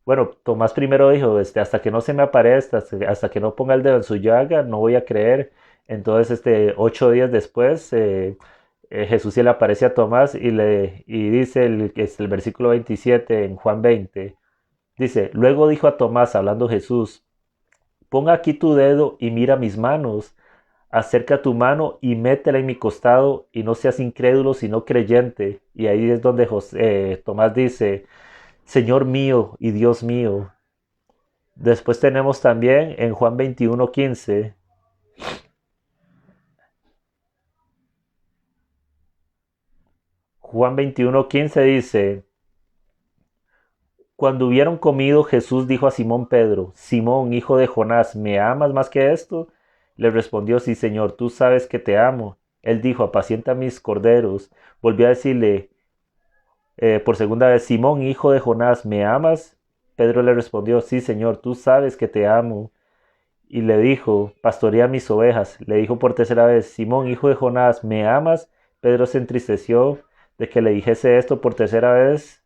Speaker 1: bueno, Tomás primero dijo, hasta que no se me aparezca, hasta que no ponga el dedo en su llaga, no voy a creer. Entonces, 8 días después, Jesús se le aparece a Tomás y dice el versículo 27 en Juan 20, dice, luego dijo a Tomás, hablando Jesús, ponga aquí tu dedo y mira mis manos, acerca tu mano y métela en mi costado y no seas incrédulo sino creyente. Y ahí es donde Tomás dice, Señor mío y Dios mío. Después tenemos también en Juan 21:15, Juan 21:15 dice, cuando hubieron comido, Jesús dijo a Simón Pedro, Simón, hijo de Jonás, ¿me amas más que esto? Le respondió, sí, Señor, tú sabes que te amo. Él dijo, apacienta mis corderos. Volvió a decirle por segunda vez, Simón, hijo de Jonás, ¿me amas? Pedro le respondió, sí, Señor, tú sabes que te amo. Y le dijo, pastorea mis ovejas. Le dijo por tercera vez, Simón, hijo de Jonás, ¿me amas? Pedro se entristeció de que le dijese esto por tercera vez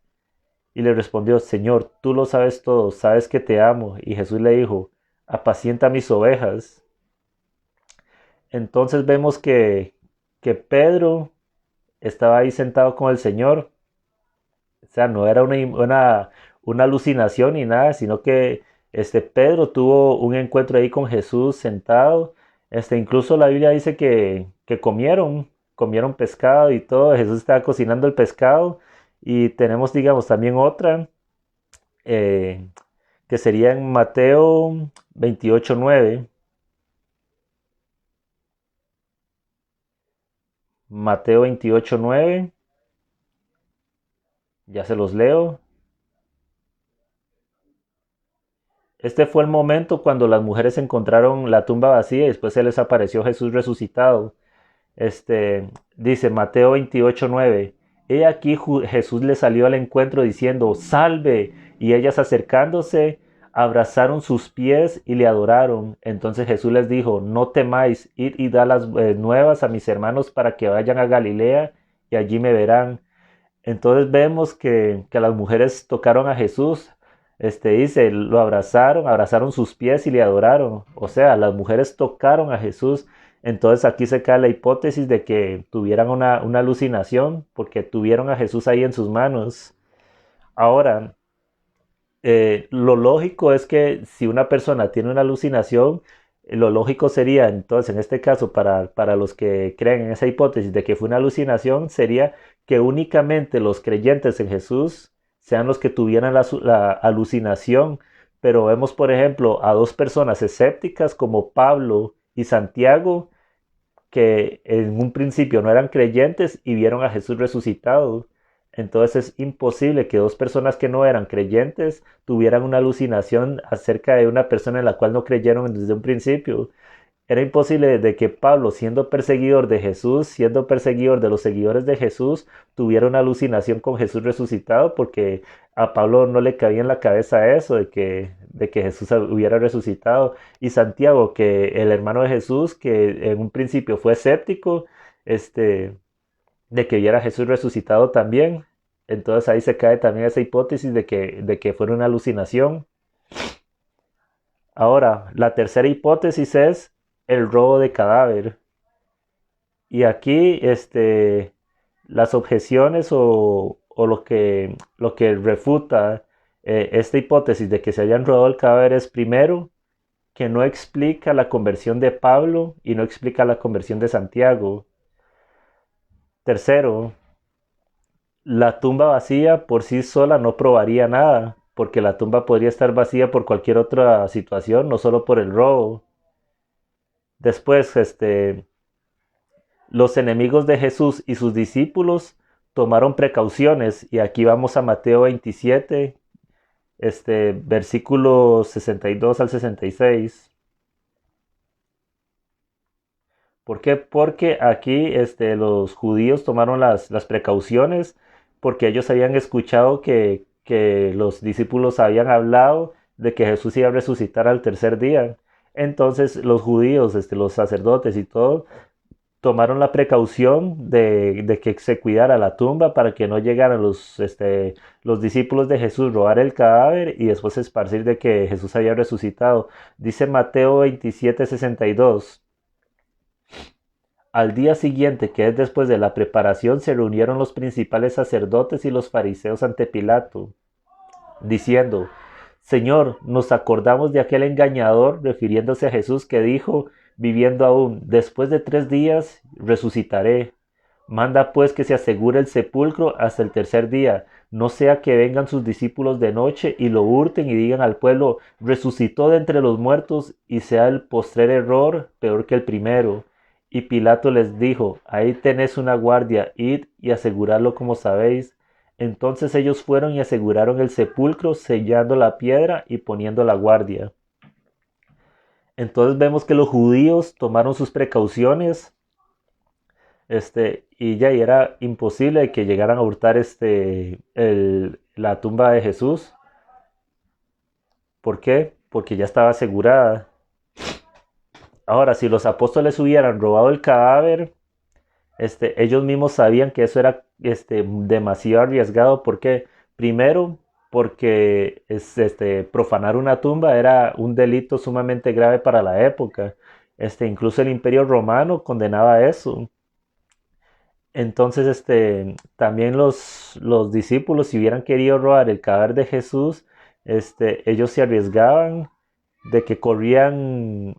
Speaker 1: y le respondió, Señor, tú lo sabes todo, sabes que te amo. Y Jesús le dijo, apacienta mis ovejas. Entonces vemos que Pedro estaba ahí sentado con el Señor. O sea, no era una alucinación ni nada, sino que Pedro tuvo un encuentro ahí con Jesús sentado. Incluso la Biblia dice que comieron pescado y todo. Jesús estaba cocinando el pescado. Y tenemos, digamos, también otra eh, que sería en Mateo 28:9. Mateo 28:9. Ya se los leo. Este fue el momento cuando las mujeres encontraron la tumba vacía y después se les apareció Jesús resucitado. Dice Mateo 28:9. He aquí Jesús le salió al encuentro diciendo, salve. Y ellas acercándose, abrazaron sus pies y le adoraron. Entonces Jesús les dijo, no temáis, id y da las nuevas a mis hermanos para que vayan a Galilea y allí me verán. Entonces vemos que las mujeres tocaron a Jesús. Dice, lo abrazaron sus pies y le adoraron. O sea, las mujeres tocaron a Jesús. Entonces aquí se cae la hipótesis de que tuvieran una alucinación porque tuvieron a Jesús ahí en sus manos. Ahora, lo lógico es que si una persona tiene una alucinación, lo lógico sería, entonces, en este caso, para los que creen en esa hipótesis de que fue una alucinación, sería que únicamente los creyentes en Jesús sean los que tuvieran la alucinación. Pero vemos, por ejemplo, a dos personas escépticas como Pablo y Santiago, que en un principio no eran creyentes y vieron a Jesús resucitado. Entonces es imposible que dos personas que no eran creyentes tuvieran una alucinación acerca de una persona en la cual no creyeron desde un principio. Era imposible de que Pablo, siendo perseguidor de Jesús, siendo perseguidor de los seguidores de Jesús, tuviera una alucinación con Jesús resucitado, porque a Pablo no le cabía en la cabeza eso de que Jesús hubiera resucitado. Y Santiago, que el hermano de Jesús, que en un principio fue escéptico, este, de que viera a Jesús resucitado también. Entonces ahí se cae también esa hipótesis de que fuera una alucinación. Ahora, la tercera hipótesis es el robo de cadáver. Y aquí, las objeciones o lo que refuta esta hipótesis de que se hayan robado el cadáver es primero que no explica la conversión de Pablo y no explica la conversión de Santiago. Tercero, la tumba vacía por sí sola no probaría nada, porque la tumba podría estar vacía por cualquier otra situación, no solo por el robo. Después, los enemigos de Jesús y sus discípulos tomaron precauciones, y aquí vamos a Mateo 27, versículos 62 al 66. ¿Por qué? Porque aquí los judíos tomaron las precauciones porque ellos habían escuchado que los discípulos habían hablado de que Jesús iba a resucitar al tercer día. Entonces los judíos, los sacerdotes y todo, tomaron la precaución de que se cuidara la tumba para que no llegaran los discípulos de Jesús robar el cadáver y después esparcir de que Jesús había resucitado. Dice Mateo 27:62. Al día siguiente, que es después de la preparación, se reunieron los principales sacerdotes y los fariseos ante Pilato, diciendo: Señor, nos acordamos de aquel engañador, refiriéndose a Jesús, que dijo, viviendo aún, después de 3 días resucitaré. Manda pues que se asegure el sepulcro hasta el tercer día, no sea que vengan sus discípulos de noche y lo hurten y digan al pueblo, resucitó de entre los muertos, y sea el postrer error peor que el primero. Y Pilato les dijo, ahí tenés una guardia, id y aseguradlo como sabéis. Entonces ellos fueron y aseguraron el sepulcro, sellando la piedra y poniendo la guardia. Entonces vemos que los judíos tomaron sus precauciones, y era imposible que llegaran a hurtar la tumba de Jesús. ¿Por qué? Porque ya estaba asegurada. Ahora, si los apóstoles hubieran robado el cadáver, ellos mismos sabían que eso era demasiado arriesgado. ¿Por qué? Primero, porque profanar una tumba era un delito sumamente grave para la época. Incluso el Imperio Romano condenaba eso. Entonces, también los discípulos, si hubieran querido robar el cadáver de Jesús, ellos se arriesgaban de que corrían,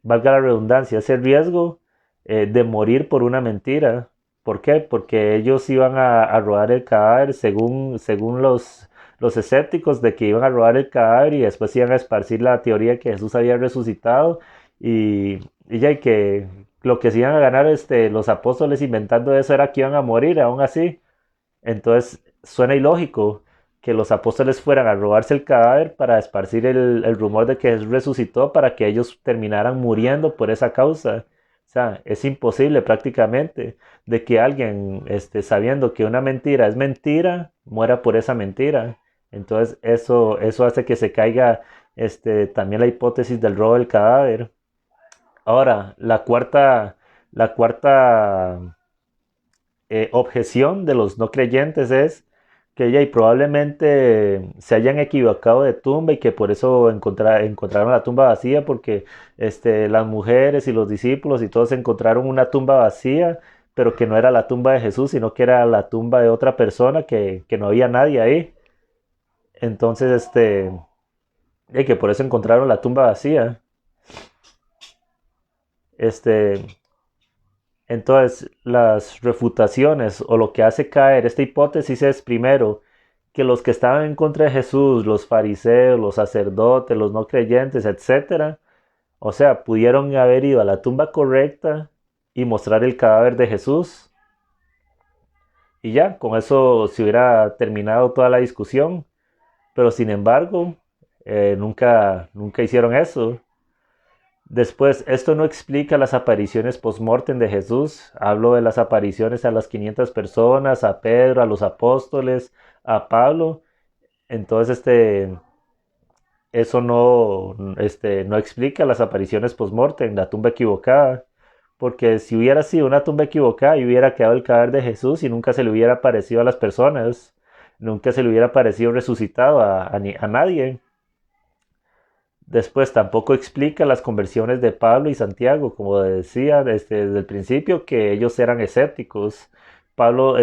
Speaker 1: valga la redundancia, ese riesgo de morir por una mentira. ¿Por qué? Porque ellos iban a robar el cadáver según los escépticos, de que iban a robar el cadáver y después iban a esparcir la teoría que Jesús había resucitado y ya y que lo que se iban a ganar los apóstoles inventando eso era que iban a morir aún así. Entonces suena ilógico que los apóstoles fueran a robarse el cadáver para esparcir el rumor de que Jesús resucitó para que ellos terminaran muriendo por esa causa. O sea, es imposible prácticamente de que alguien, sabiendo que una mentira es mentira, muera por esa mentira. Entonces eso hace que se caiga también la hipótesis del robo del cadáver. Ahora, la cuarta objeción de los no creyentes es que ella y probablemente se hayan equivocado de tumba y que por eso encontraron la tumba vacía porque las mujeres y los discípulos y todos encontraron una tumba vacía, pero que no era la tumba de Jesús, sino que era la tumba de otra persona, que no había nadie ahí. Entonces, y que por eso encontraron la tumba vacía. Este, entonces, las refutaciones o lo que hace caer esta hipótesis es primero que los que estaban en contra de Jesús, los fariseos, los sacerdotes, los no creyentes, etcétera, o sea, pudieron haber ido a la tumba correcta y mostrar el cadáver de Jesús y ya, con eso se hubiera terminado toda la discusión, pero sin embargo, nunca hicieron eso. Después, esto no explica las apariciones post-mortem de Jesús. Hablo de las apariciones a las 500 personas, a Pedro, a los apóstoles, a Pablo. Entonces, eso no explica las apariciones post-mortem, la tumba equivocada. Porque si hubiera sido una tumba equivocada y hubiera quedado el cadáver de Jesús y nunca se le hubiera aparecido a las personas, nunca se le hubiera aparecido resucitado a nadie. Después tampoco explica las conversiones de Pablo y Santiago, como decía desde el principio, que ellos eran escépticos. Pablo,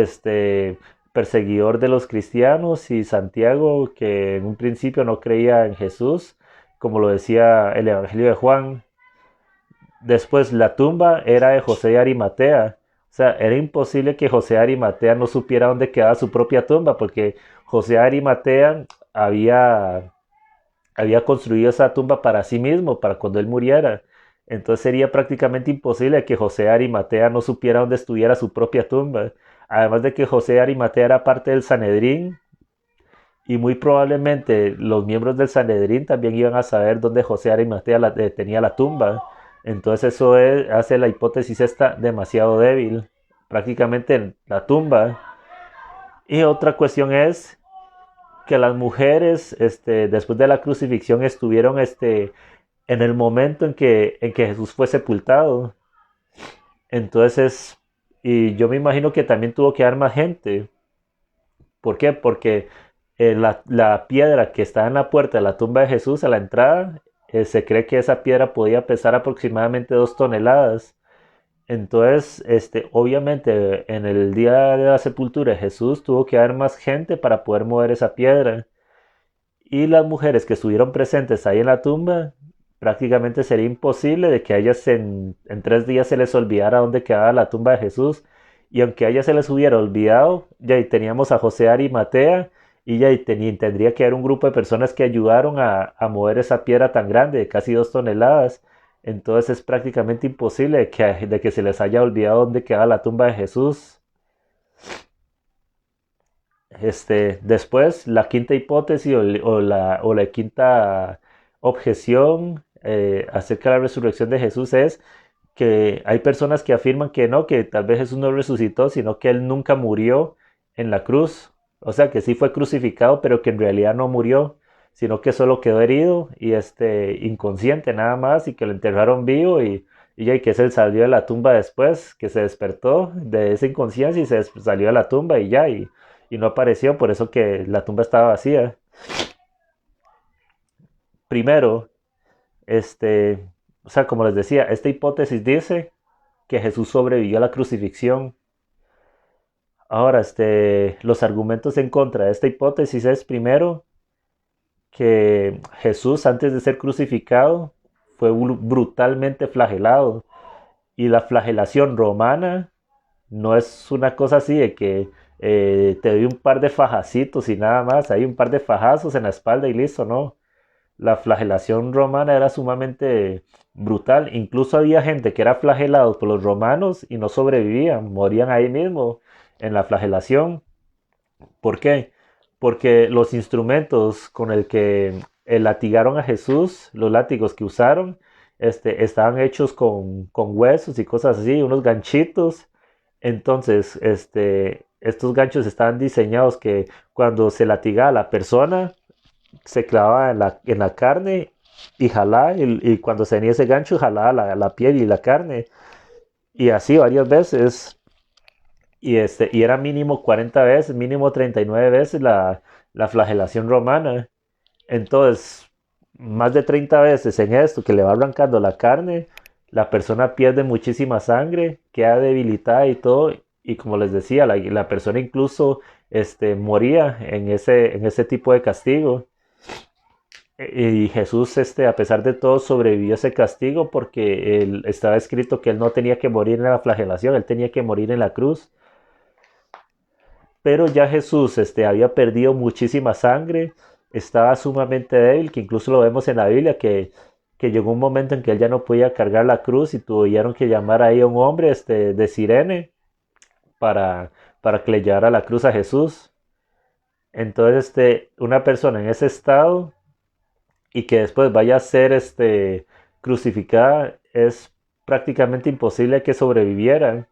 Speaker 1: perseguidor de los cristianos, y Santiago, que en un principio no creía en Jesús, como lo decía el Evangelio de Juan. Después la tumba era de José de Arimatea. O sea, era imposible que José de Arimatea no supiera dónde quedaba su propia tumba, porque José de Arimatea había construido esa tumba para sí mismo, para cuando él muriera. Entonces sería prácticamente imposible que José de Arimatea no supiera dónde estuviera su propia tumba. Además de que José de Arimatea era parte del Sanedrín y muy probablemente los miembros del Sanedrín también iban a saber dónde José de Arimatea tenía la tumba. Entonces hace la hipótesis esta demasiado débil. Prácticamente la tumba. Y otra cuestión es que las mujeres, después de la crucifixión, estuvieron, en el momento en que Jesús fue sepultado. Entonces, y yo me imagino que también tuvo que haber más gente. ¿Por qué? Porque la piedra que está en la puerta de la tumba de Jesús, a la entrada, se cree que esa piedra podía pesar aproximadamente 2 toneladas. Entonces, obviamente, en el día de la sepultura de Jesús tuvo que haber más gente para poder mover esa piedra. Y las mujeres que estuvieron presentes ahí en la tumba, prácticamente sería imposible de que a ellas en 3 días se les olvidara dónde quedaba la tumba de Jesús. Y aunque a ellas se les hubiera olvidado, ya ahí teníamos a José Arimatea y ya ahí tendría que haber un grupo de personas que ayudaron a mover esa piedra tan grande, de casi 2 toneladas. Entonces es prácticamente imposible de que se les haya olvidado dónde quedaba la tumba de Jesús. Después, la quinta hipótesis o la quinta objeción acerca de la resurrección de Jesús es que hay personas que afirman que no, que tal vez Jesús no resucitó, sino que él nunca murió en la cruz. O sea, que sí fue crucificado, pero que en realidad no murió, sino que solo quedó herido y inconsciente nada más y que lo enterraron vivo y que se salió de la tumba después, que se despertó de esa inconsciencia y salió de la tumba y ya, y no apareció, por eso que la tumba estaba vacía. Primero, o sea, como les decía, esta hipótesis dice que Jesús sobrevivió a la crucifixión. Ahora, los argumentos en contra de esta hipótesis es primero que Jesús antes de ser crucificado fue brutalmente flagelado y la flagelación romana no es una cosa así de que te doy un par de fajacitos y nada más, hay un par de fajazos en la espalda y listo, no. La flagelación romana era sumamente brutal. Incluso había gente que era flagelados por los romanos y no sobrevivían, morían ahí mismo en la flagelación. ¿Por qué? Porque los instrumentos con el que latigaron a Jesús, los látigos que usaron, estaban hechos con huesos y cosas así, unos ganchitos. Entonces, estos ganchos estaban diseñados que cuando se latigaba a la persona, se clavaba en la carne y jalaba, y cuando se venía ese gancho, jalaba la piel y la carne. Y así varias veces. y era mínimo 40 veces, mínimo 39 veces la flagelación romana. Entonces, más de 30 veces en esto que le va arrancando la carne, la persona pierde muchísima sangre, queda debilitada y todo. Y como les decía, la persona incluso moría en ese tipo de castigo. Y Jesús, a pesar de todo, sobrevivió a ese castigo porque estaba escrito que él no tenía que morir en la flagelación, él tenía que morir en la cruz. Pero ya Jesús había perdido muchísima sangre, estaba sumamente débil, que incluso lo vemos en la Biblia, que llegó un momento en que él ya no podía cargar la cruz y tuvieron que llamar ahí a un hombre de Cirene para, para que le llevara la cruz a Jesús. Entonces, una persona en ese estado y que después vaya a ser crucificada, es prácticamente imposible que sobreviviera.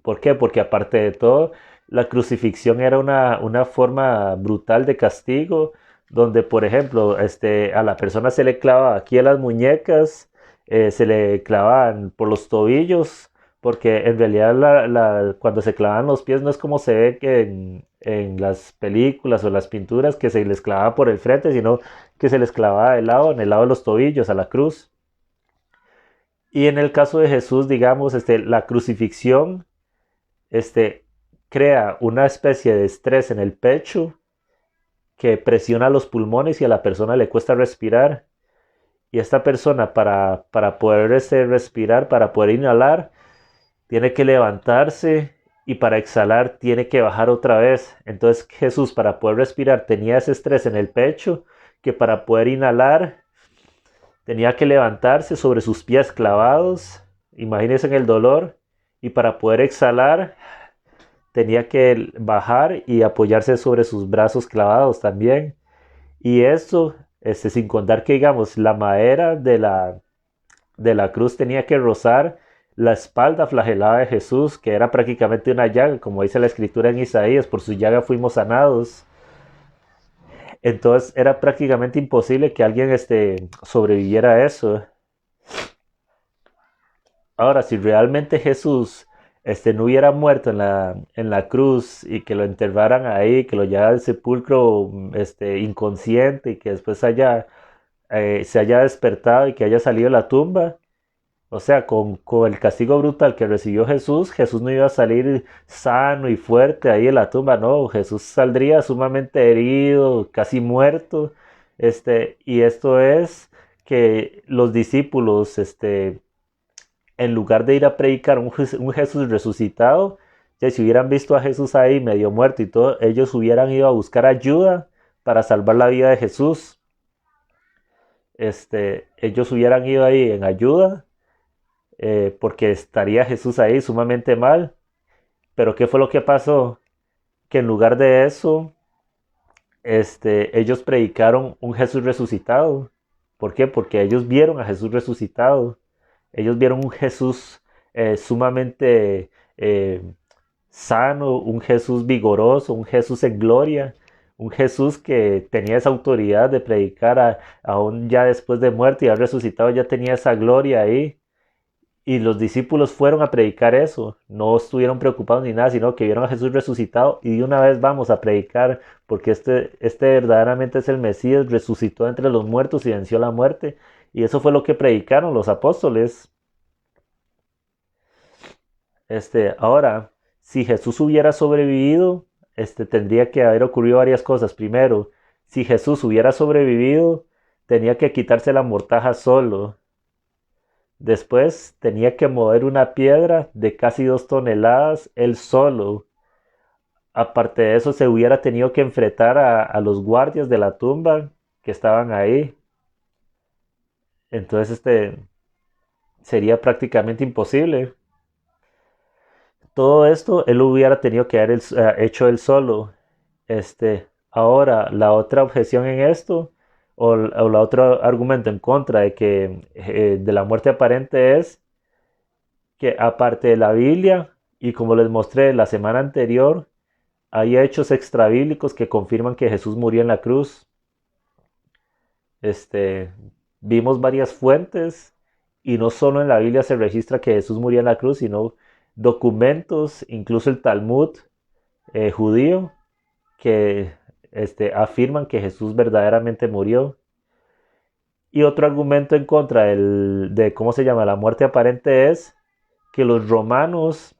Speaker 1: ¿Por qué? Porque aparte de todo, la crucifixión era una forma brutal de castigo, donde, por ejemplo, a la persona se le clava aquí a las muñecas, se le clavaban por los tobillos, porque en realidad cuando se clavan los pies no es como se ve que en las películas o las pinturas que se les clavaba por el frente, sino que se les clavaba de lado, en el lado de los tobillos, a la cruz. Y en el caso de Jesús, digamos, la crucifixión este, crea una especie de estrés en el pecho que presiona los pulmones y a la persona le cuesta respirar. Y esta persona para poder respirar, para poder inhalar, tiene que levantarse y para exhalar tiene que bajar otra vez. Entonces Jesús para poder respirar tenía ese estrés en el pecho que para poder inhalar tenía que levantarse sobre sus pies clavados. Imagínense en el dolor. Y para poder exhalar tenía que bajar y apoyarse sobre sus brazos clavados también. Y eso, sin contar que, digamos, la madera de la cruz tenía que rozar la espalda flagelada de Jesús, que era prácticamente una llaga, como dice la escritura en Isaías, por su llaga fuimos sanados. Entonces era prácticamente imposible que alguien sobreviviera a eso. Ahora, si realmente Jesús no hubiera muerto en la cruz y que lo enterraran ahí, que lo llevaran al sepulcro inconsciente y que después se haya despertado y que haya salido de la tumba, o sea, con el castigo brutal que recibió Jesús, Jesús no iba a salir sano y fuerte ahí de la tumba, no, Jesús saldría sumamente herido, casi muerto, y esto es que los discípulos, en lugar de ir a predicar un Jesús resucitado, ya si hubieran visto a Jesús ahí medio muerto y todo, ellos hubieran ido a buscar ayuda para salvar la vida de Jesús. Ellos hubieran ido ahí en ayuda porque estaría Jesús ahí sumamente mal. Pero ¿qué fue lo que pasó? Que en lugar de eso, ellos predicaron un Jesús resucitado. ¿Por qué? Porque ellos vieron a Jesús resucitado. Ellos vieron un Jesús sumamente sano, un Jesús vigoroso, un Jesús en gloria, un Jesús que tenía esa autoridad de predicar aún ya después de muerte y haber resucitado, ya tenía esa gloria ahí. Y los discípulos fueron a predicar eso, no estuvieron preocupados ni nada, sino que vieron a Jesús resucitado y de una vez vamos a predicar, porque este verdaderamente es el Mesías, resucitó entre los muertos y venció la muerte. Y eso fue lo que predicaron los apóstoles. Ahora, si Jesús hubiera sobrevivido, tendría que haber ocurrido varias cosas. Primero, si Jesús hubiera sobrevivido, tenía que quitarse la mortaja solo. Después, tenía que mover una piedra de casi 2 toneladas él solo. Aparte de eso, se hubiera tenido que enfrentar a los guardias de la tumba que estaban ahí. Entonces, sería prácticamente imposible. Todo esto él hubiera tenido que haber hecho él solo. Ahora, la otra objeción en esto, o la otro argumento en contra de la muerte aparente es que aparte de la Biblia, y como les mostré la semana anterior, hay hechos extrabíblicos que confirman que Jesús murió en la cruz. Este, Vimos varias fuentes y no solo en la Biblia se registra que Jesús murió en la cruz, sino documentos, incluso el Talmud judío, que afirman que Jesús verdaderamente murió. Y otro argumento en contra de cómo se llama la muerte aparente es que los romanos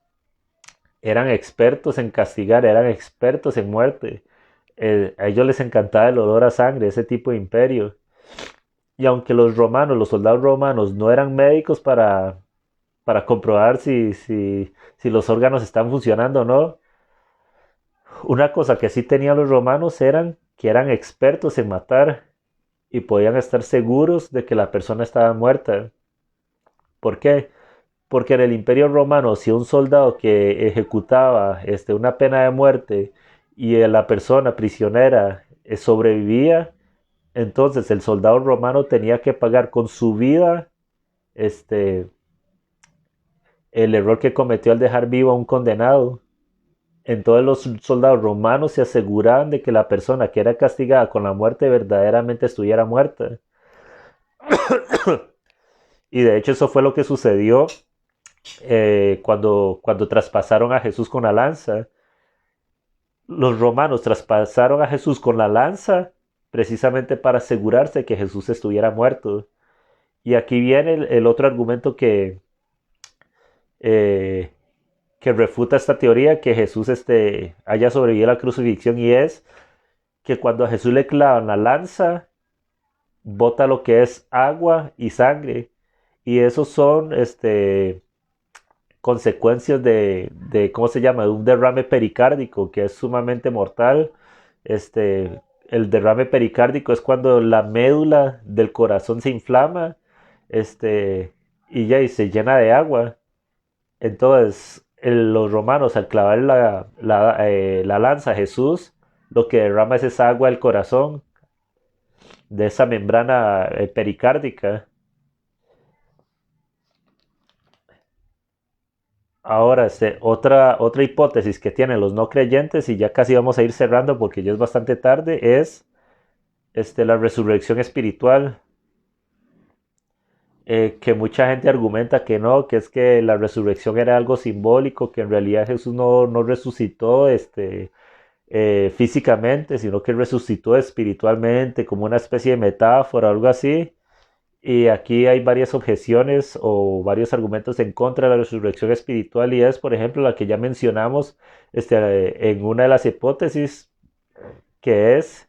Speaker 1: eran expertos en castigar, eran expertos en muerte. A ellos les encantaba el olor a sangre, ese tipo de imperio. Y aunque los romanos, los soldados romanos, no eran médicos para comprobar si los órganos están funcionando o no, una cosa que sí tenían los romanos eran que eran expertos en matar y podían estar seguros de que la persona estaba muerta. ¿Por qué? Porque en el Imperio Romano, si un soldado que ejecutaba una pena de muerte y la persona prisionera sobrevivía, entonces el soldado romano tenía que pagar con su vida este, el error que cometió al dejar vivo a un condenado. Entonces los soldados romanos se aseguraban de que la persona que era castigada con la muerte verdaderamente estuviera muerta. Y de hecho eso fue lo que sucedió cuando traspasaron a Jesús con la lanza. Los romanos traspasaron a Jesús con la lanza precisamente para asegurarse que Jesús estuviera muerto. Y aquí viene el otro argumento eh, que refuta esta teoría que Jesús haya sobrevivido a la crucifixión, y es que cuando a Jesús le clavan la lanza, bota lo que es agua y sangre. Y esos son consecuencias ¿cómo se llama? De un derrame pericárdico que es sumamente mortal. El derrame pericárdico es cuando la médula del corazón se inflama, este, y se llena de agua. Entonces, los romanos al clavar la lanza a Jesús, lo que derrama es esa agua del corazón, de esa membrana pericárdica. Ahora, otra hipótesis que tienen los no creyentes, y ya casi vamos a ir cerrando porque ya es bastante tarde, es la resurrección espiritual. Que mucha gente argumenta que no, que es que la resurrección era algo simbólico, que en realidad Jesús no resucitó físicamente, sino que resucitó espiritualmente, como una especie de metáfora o algo así. Y aquí hay varias objeciones o varios argumentos en contra de la resurrección espiritual, y es, por ejemplo, la que ya mencionamos en una de las hipótesis, que es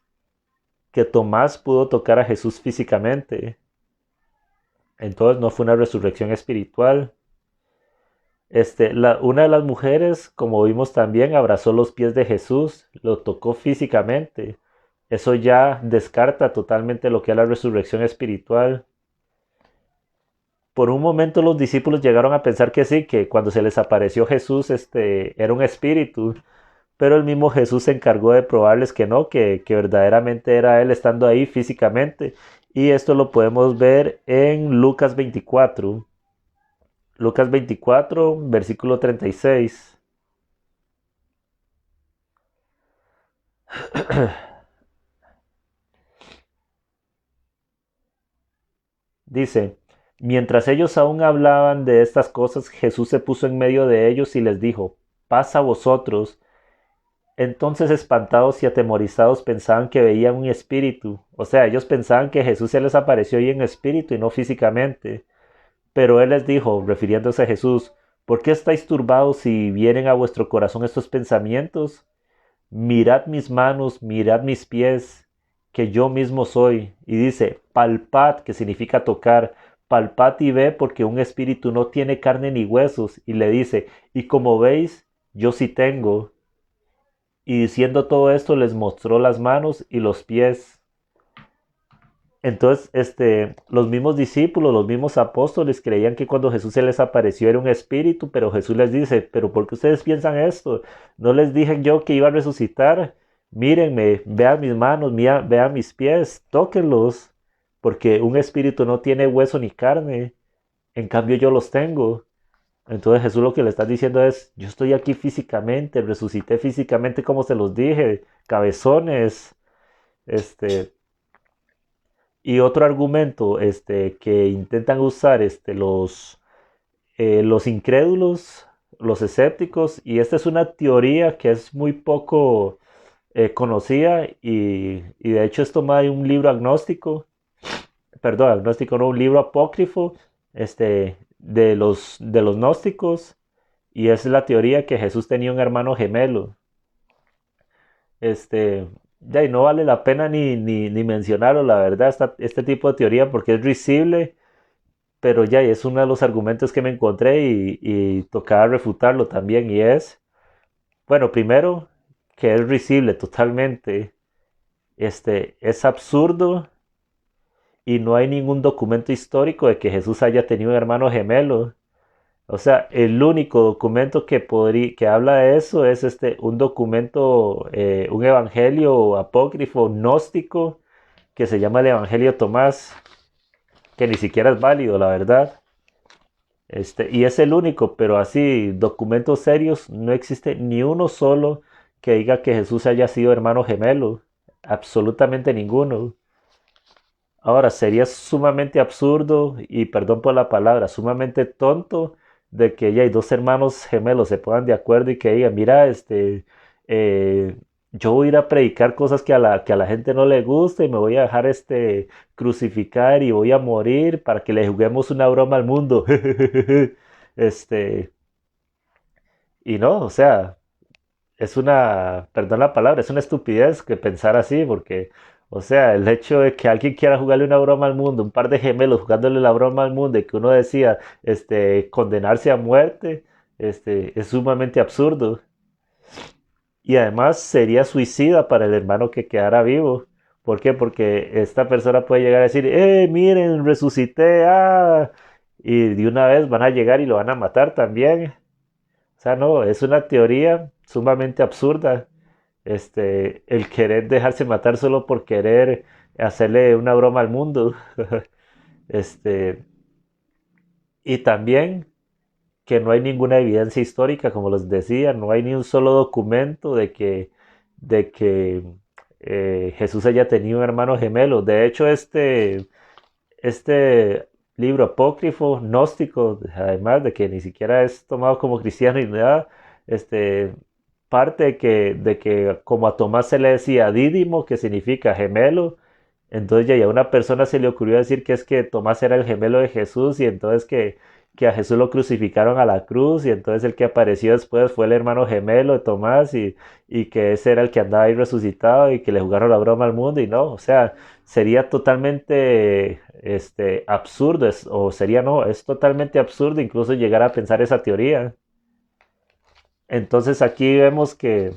Speaker 1: que Tomás pudo tocar a Jesús físicamente. Entonces no fue una resurrección espiritual. Una de las mujeres, como vimos también, abrazó los pies de Jesús, lo tocó físicamente. Eso ya descarta totalmente lo que es la resurrección espiritual. Por un momento los discípulos llegaron a pensar que sí, que cuando se les apareció Jesús, era un espíritu, pero el mismo Jesús se encargó de probarles que no, que verdaderamente era Él estando ahí físicamente. Y esto lo podemos ver en Lucas 24. Lucas 24, versículo 36. Dice, mientras ellos aún hablaban de estas cosas, Jesús se puso en medio de ellos y les dijo, paz a vosotros. Entonces, espantados y atemorizados, pensaban que veían un espíritu. O sea, ellos pensaban que Jesús se les apareció ahí en espíritu y no físicamente. Pero él les dijo, refiriéndose a Jesús, ¿por qué estáis turbados si vienen a vuestro corazón estos pensamientos? Mirad mis manos, mirad mis pies, que yo mismo soy. Y dice, palpad, que significa tocar, palpad y ve, porque un espíritu no tiene carne ni huesos. Y le dice, y como veis, yo sí tengo. Y diciendo todo esto, les mostró las manos y los pies. Entonces, los mismos discípulos, los mismos apóstoles creían que cuando Jesús se les apareció era un espíritu, pero Jesús les dice, pero ¿por qué ustedes piensan esto? ¿No les dije yo que iba a resucitar? Mírenme, vean mis manos, vean mis pies, tóquenlos, porque un espíritu no tiene hueso ni carne, en cambio yo los tengo. Entonces Jesús lo que le está diciendo es, yo estoy aquí físicamente, resucité físicamente como se los dije, cabezones, este... Y otro argumento que intentan usar los incrédulos los escépticos, y esta es una teoría que es muy poco conocida y de hecho es tomada de un libro agnóstico, perdón, agnóstico no, un libro apócrifo de los gnósticos, y es la teoría que Jesús tenía un hermano gemelo. Ya, y no vale la pena ni mencionarlo, la verdad, este tipo de teoría, porque es risible, pero ya, y es uno de los argumentos que me encontré y tocaba refutarlo también, y es, bueno, primero, que es risible totalmente, es absurdo y no hay ningún documento histórico de que Jesús haya tenido un hermano gemelo. O sea, el único documento que habla de eso es un documento, un evangelio apócrifo gnóstico que se llama el Evangelio Tomás, que ni siquiera es válido, la verdad. Y es el único, pero así, documentos serios, no existe ni uno solo que diga que Jesús haya sido hermano gemelo. Absolutamente ninguno. Ahora, sería sumamente absurdo, y perdón por la palabra, sumamente tonto de que ya hay dos hermanos gemelos se pongan de acuerdo y que digan, mira, eh, yo voy a ir a predicar cosas que a la gente no le gusta y me voy a dejar crucificar y voy a morir para que le juguemos una broma al mundo. Este, y no, o sea, es una, perdón la palabra, es una estupidez que pensar así, porque, o sea, el hecho de que alguien quiera jugarle una broma al mundo, un par de gemelos jugándole la broma al mundo y que uno decía, condenarse a muerte, es sumamente absurdo. Y además sería suicida para el hermano que quedara vivo. ¿Por qué? Porque esta persona puede llegar a decir, miren, resucité, ah, y de una vez van a llegar y lo van a matar también. O sea, no, es una teoría sumamente absurda. El querer dejarse matar solo por querer hacerle una broma al mundo. Este, y también que no hay ninguna evidencia histórica, como les decía, no hay ni un solo documento de que Jesús haya tenido un hermano gemelo. De hecho, este libro apócrifo, gnóstico, además de que ni siquiera es tomado como cristiano ni nada, este, parte de que como a Tomás se le decía dídimo, que significa gemelo, entonces ya a una persona se le ocurrió decir que es que Tomás era el gemelo de Jesús y entonces que a Jesús lo crucificaron a la cruz y entonces el que apareció después fue el hermano gemelo de Tomás y que ese era el que andaba ahí resucitado y que le jugaron la broma al mundo y no, o sea, sería totalmente absurdo, o sería no, es totalmente absurdo incluso llegar a pensar esa teoría. Entonces aquí vemos que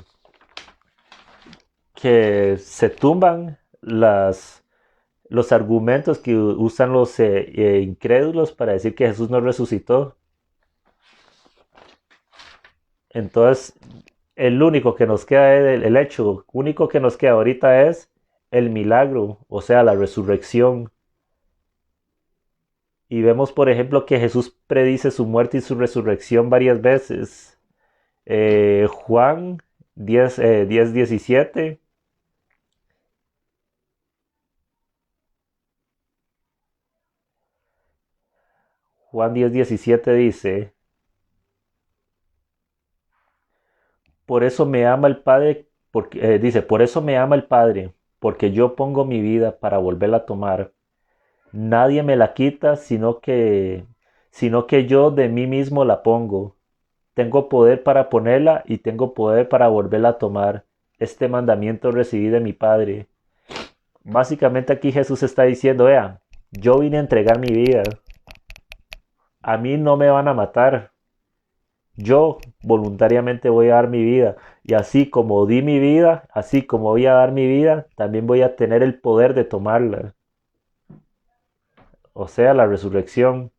Speaker 1: se tumban los argumentos que usan los incrédulos para decir que Jesús no resucitó. Entonces, el único que nos queda, el hecho único que nos queda ahorita es el milagro, o sea, la resurrección. Y vemos, por ejemplo, que Jesús predice su muerte y su resurrección varias veces. Juan 10:17. Juan 10:17 dice, por eso me ama el Padre, dice, por eso me ama el Padre, porque yo pongo mi vida para volverla a tomar. Nadie me la quita, sino que yo de mí mismo la pongo. Tengo poder para ponerla y tengo poder para volverla a tomar. Este mandamiento recibí de mi Padre. Básicamente aquí Jesús está diciendo, vea, yo vine a entregar mi vida. A mí no me van a matar. Yo voluntariamente voy a dar mi vida. Y así como di mi vida, así como voy a dar mi vida, también voy a tener el poder de tomarla. O sea, la resurrección.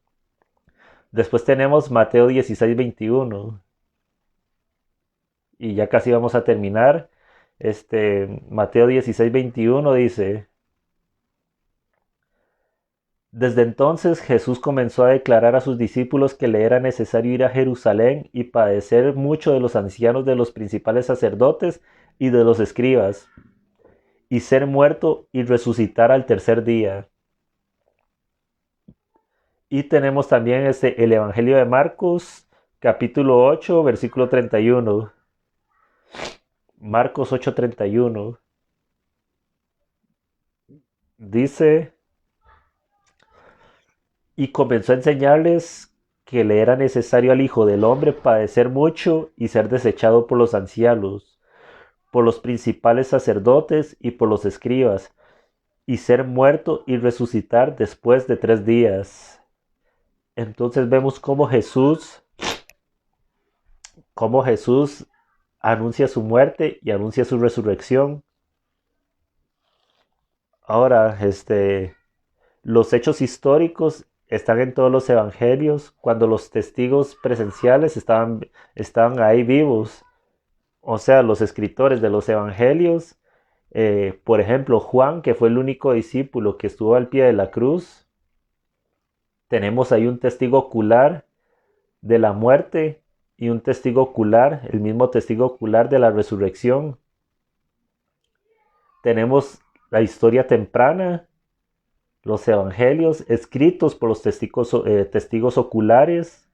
Speaker 1: Después tenemos Mateo 16:21. Y ya casi vamos a terminar. Mateo 16:21 dice, desde entonces Jesús comenzó a declarar a sus discípulos que le era necesario ir a Jerusalén y padecer mucho de los ancianos, de los principales sacerdotes y de los escribas, y ser muerto y resucitar al tercer día. Y tenemos también el Evangelio de Marcos capítulo 8, versículo 31. Marcos 8:31. Dice, y comenzó a enseñarles que le era necesario al Hijo del Hombre padecer mucho y ser desechado por los ancianos, por los principales sacerdotes y por los escribas, y ser muerto y resucitar después de 3 días. Entonces vemos cómo Jesús anuncia su muerte y anuncia su resurrección. Ahora, los hechos históricos están en todos los evangelios, cuando los testigos presenciales estaban ahí vivos. O sea, los escritores de los evangelios, por ejemplo, Juan, que fue el único discípulo que estuvo al pie de la cruz, tenemos ahí un testigo ocular de la muerte y un testigo ocular, el mismo testigo ocular de la resurrección. Tenemos la historia temprana, los evangelios escritos por los testigos oculares.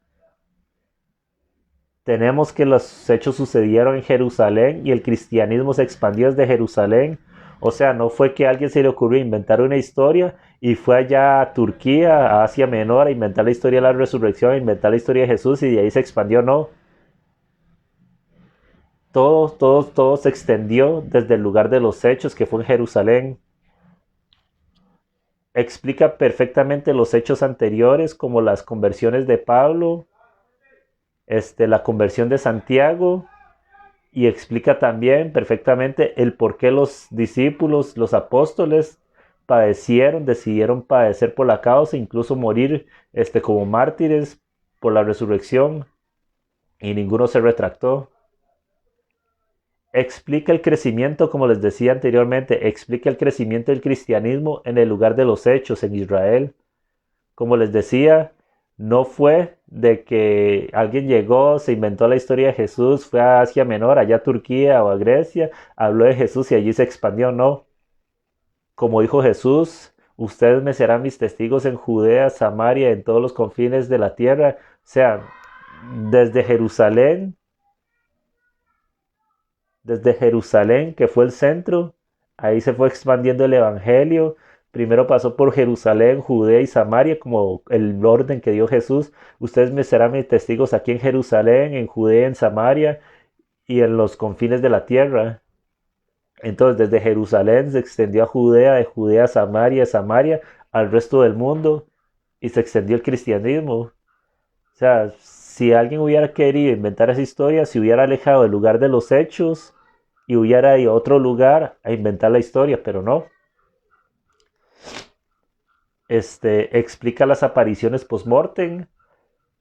Speaker 1: Tenemos que los hechos sucedieron en Jerusalén y el cristianismo se expandió desde Jerusalén. O sea, no fue que a alguien se le ocurrió inventar una historia y fue allá a Turquía, a Asia Menor, a inventar la historia de la resurrección, a inventar la historia de Jesús y de ahí se expandió. No, todo se extendió desde el lugar de los hechos que fue en Jerusalén. Explica perfectamente los hechos anteriores como las conversiones de Pablo, la conversión de Santiago, y explica también perfectamente el por qué los discípulos, los apóstoles, decidieron padecer por la causa, incluso morir como mártires por la resurrección, y ninguno se retractó. Explica el crecimiento, como les decía anteriormente, explica el crecimiento del cristianismo en el lugar de los hechos en Israel. Como les decía, no fue de que alguien llegó, se inventó la historia de Jesús, fue a Asia Menor, allá a Turquía o a Grecia, habló de Jesús y allí se expandió. No, como dijo Jesús, ustedes me serán mis testigos en Judea, Samaria, en todos los confines de la tierra. O sea, desde Jerusalén, desde Jerusalén, que fue el centro, ahí se fue expandiendo el evangelio. Primero pasó por Jerusalén, Judea y Samaria, como el orden que dio Jesús. Ustedes me serán mis testigos aquí en Jerusalén, en Judea, en Samaria y en los confines de la tierra. Entonces, desde Jerusalén se extendió a Judea, de Judea a Samaria, de Samaria al resto del mundo y se extendió el cristianismo. O sea, si alguien hubiera querido inventar esa historia, se hubiera alejado del lugar de los hechos y hubiera ido a otro lugar a inventar la historia, pero no. Explica las apariciones post-mortem.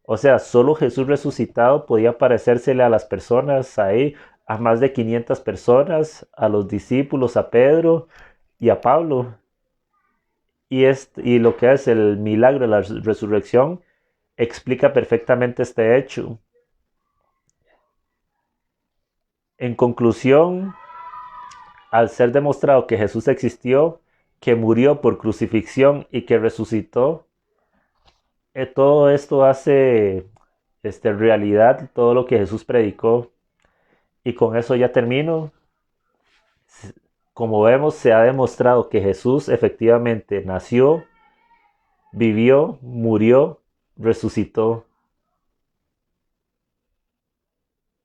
Speaker 1: O sea, solo Jesús resucitado podía aparecérsele a las personas ahí, a más de 500 personas, a los discípulos, a Pedro y a Pablo. Y lo que es el milagro de la resurrección explica perfectamente este hecho. En conclusión, al ser demostrado que Jesús existió, que murió por crucifixión y que resucitó, todo esto hace realidad todo lo que Jesús predicó. Y con eso ya termino. Como vemos, se ha demostrado que Jesús efectivamente nació, vivió, murió, resucitó.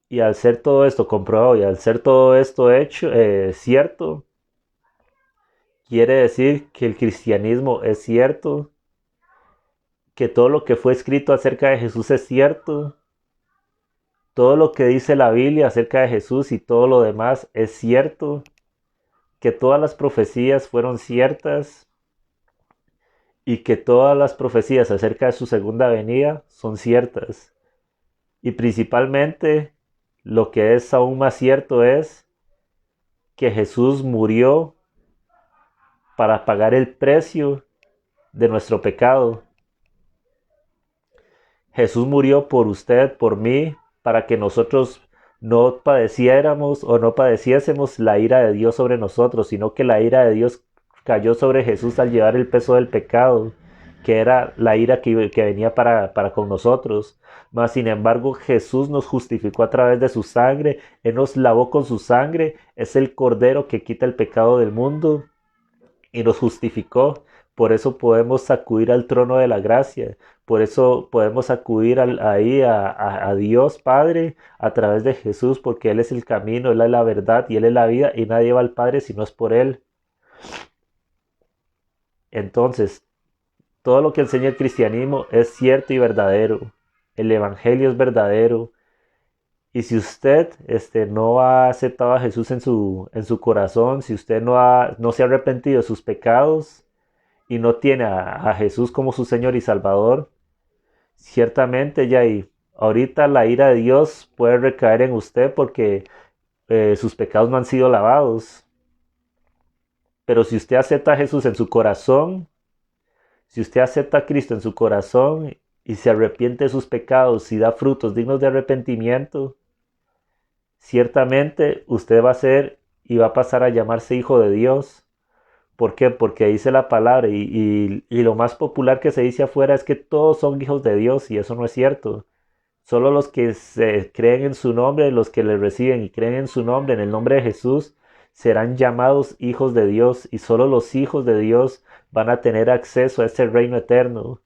Speaker 1: Y al ser todo esto comprobado y al ser todo esto hecho, cierto, quiere decir que el cristianismo es cierto, que todo lo que fue escrito acerca de Jesús es cierto, todo lo que dice la Biblia acerca de Jesús y todo lo demás es cierto, que todas las profecías fueron ciertas y que todas las profecías acerca de su segunda venida son ciertas. Y principalmente lo que es aún más cierto es que Jesús murió para pagar el precio de nuestro pecado. Jesús murió por usted, por mí, para que nosotros no padeciéramos o no padeciésemos la ira de Dios sobre nosotros, sino que la ira de Dios cayó sobre Jesús al llevar el peso del pecado. que era la ira que venía para con nosotros. Mas, sin embargo, Jesús nos justificó a través de su sangre, Él nos lavó con su sangre, es el Cordero que quita el pecado del mundo y nos justificó. Por eso podemos acudir al trono de la gracia. Por eso podemos acudir ahí a Dios Padre a través de Jesús, porque Él es el camino, Él es la verdad y Él es la vida, y nadie va al Padre si no es por Él. Entonces, todo lo que enseña el cristianismo es cierto y verdadero. El Evangelio es verdadero. Y si usted no ha aceptado a Jesús en su corazón, si usted no se ha arrepentido de sus pecados y no tiene a Jesús como su Señor y Salvador, ciertamente ya ahí, ahorita la ira de Dios puede recaer en usted porque sus pecados no han sido lavados. Pero si usted acepta a Jesús en su corazón, si usted acepta a Cristo en su corazón y se arrepiente de sus pecados y da frutos dignos de arrepentimiento, ciertamente usted va a ser y va a pasar a llamarse hijo de Dios. ¿Por qué? Porque dice la palabra y lo más popular que se dice afuera es que todos son hijos de Dios, y eso no es cierto. Solo los que se creen en su nombre, los que le reciben y creen en su nombre, en el nombre de Jesús, serán llamados hijos de Dios, y solo los hijos de Dios van a tener acceso a ese reino eterno.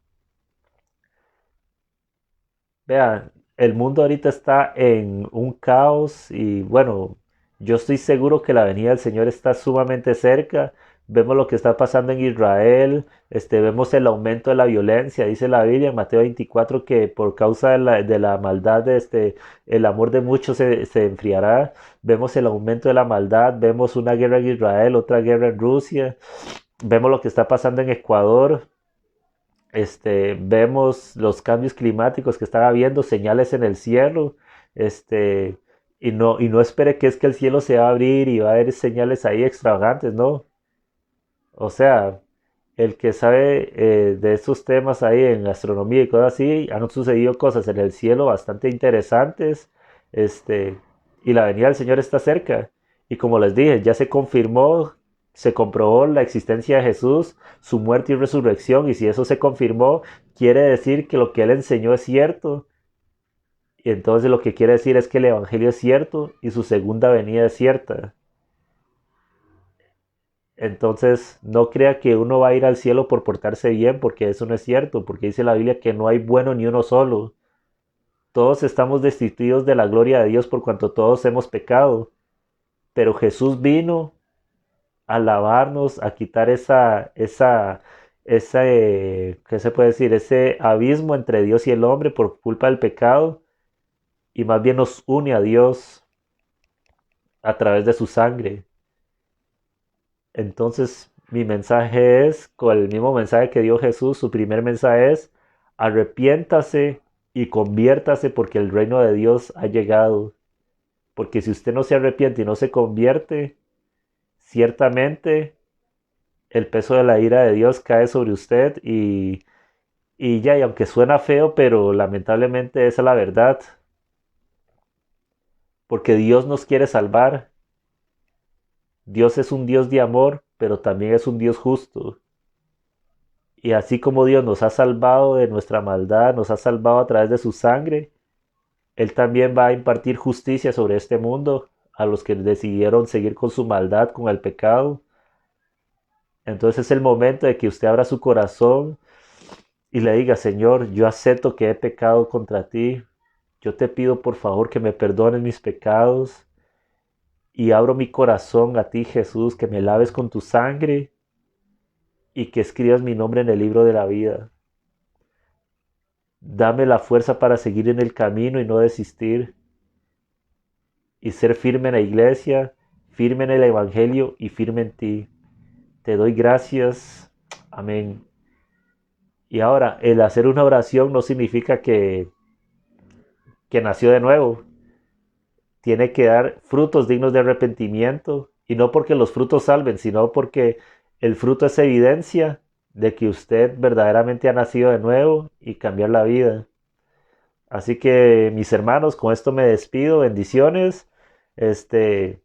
Speaker 1: Vean, el mundo ahorita está en un caos y bueno, yo estoy seguro que la venida del Señor está sumamente cerca. Vemos lo que está pasando en Israel, vemos el aumento de la violencia. Dice la Biblia en Mateo 24 que por causa de la maldad, el amor de muchos se enfriará. Vemos el aumento de la maldad, vemos una guerra en Israel, otra guerra en Rusia. Vemos lo que está pasando en Ecuador. Vemos los cambios climáticos que están habiendo, señales en el cielo, este, y no espere que es que el cielo se va a abrir y va a haber señales ahí extravagantes, ¿no? O sea, el que sabe de estos temas ahí en astronomía y cosas así, han sucedido cosas en el cielo bastante interesantes, este, y la venida del Señor está cerca. Y como les dije, ya se comprobó la existencia de Jesús, su muerte y resurrección, y si eso se confirmó, quiere decir que lo que Él enseñó es cierto, y entonces lo que quiere decir es que el Evangelio es cierto y su segunda venida es cierta. Entonces, no crea que uno va a ir al cielo por portarse bien, porque eso no es cierto, porque dice la Biblia que no hay bueno ni uno solo. Todos estamos destituidos de la gloria de Dios por cuanto todos hemos pecado, pero Jesús vino a lavarnos, a quitar ¿qué se puede decir? Ese abismo entre Dios y el hombre por culpa del pecado, y más bien nos une a Dios a través de su sangre. Entonces, mi mensaje es, con el mismo mensaje que dio Jesús, su primer mensaje es, arrepiéntase y conviértase porque el reino de Dios ha llegado. Porque si usted no se arrepiente y no se convierte, ciertamente el peso de la ira de Dios cae sobre usted y aunque suena feo, pero lamentablemente esa es la verdad. Porque Dios nos quiere salvar. Dios es un Dios de amor, pero también es un Dios justo. Y así como Dios nos ha salvado de nuestra maldad, nos ha salvado a través de su sangre, Él también va a impartir justicia sobre este mundo a los que decidieron seguir con su maldad, con el pecado. Entonces es el momento de que usted abra su corazón y le diga, Señor, yo acepto que he pecado contra ti. Yo te pido por favor que me perdones mis pecados y abro mi corazón a ti, Jesús, que me laves con tu sangre y que escribas mi nombre en el libro de la vida. Dame la fuerza para seguir en el camino y no desistir, y ser firme en la iglesia, firme en el Evangelio y firme en ti. Te doy gracias. Amén. Y ahora, el hacer una oración no significa que nació de nuevo. Tiene que dar frutos dignos de arrepentimiento, y no porque los frutos salven, sino porque el fruto es evidencia de que usted verdaderamente ha nacido de nuevo y cambiar la vida. Así que mis hermanos, con esto me despido. Bendiciones. Este,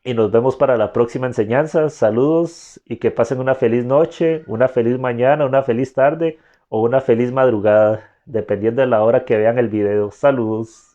Speaker 1: y nos vemos para la próxima enseñanza. Saludos y que pasen una feliz noche, una feliz mañana, una feliz tarde o una feliz madrugada, dependiendo de la hora que vean el video. Saludos.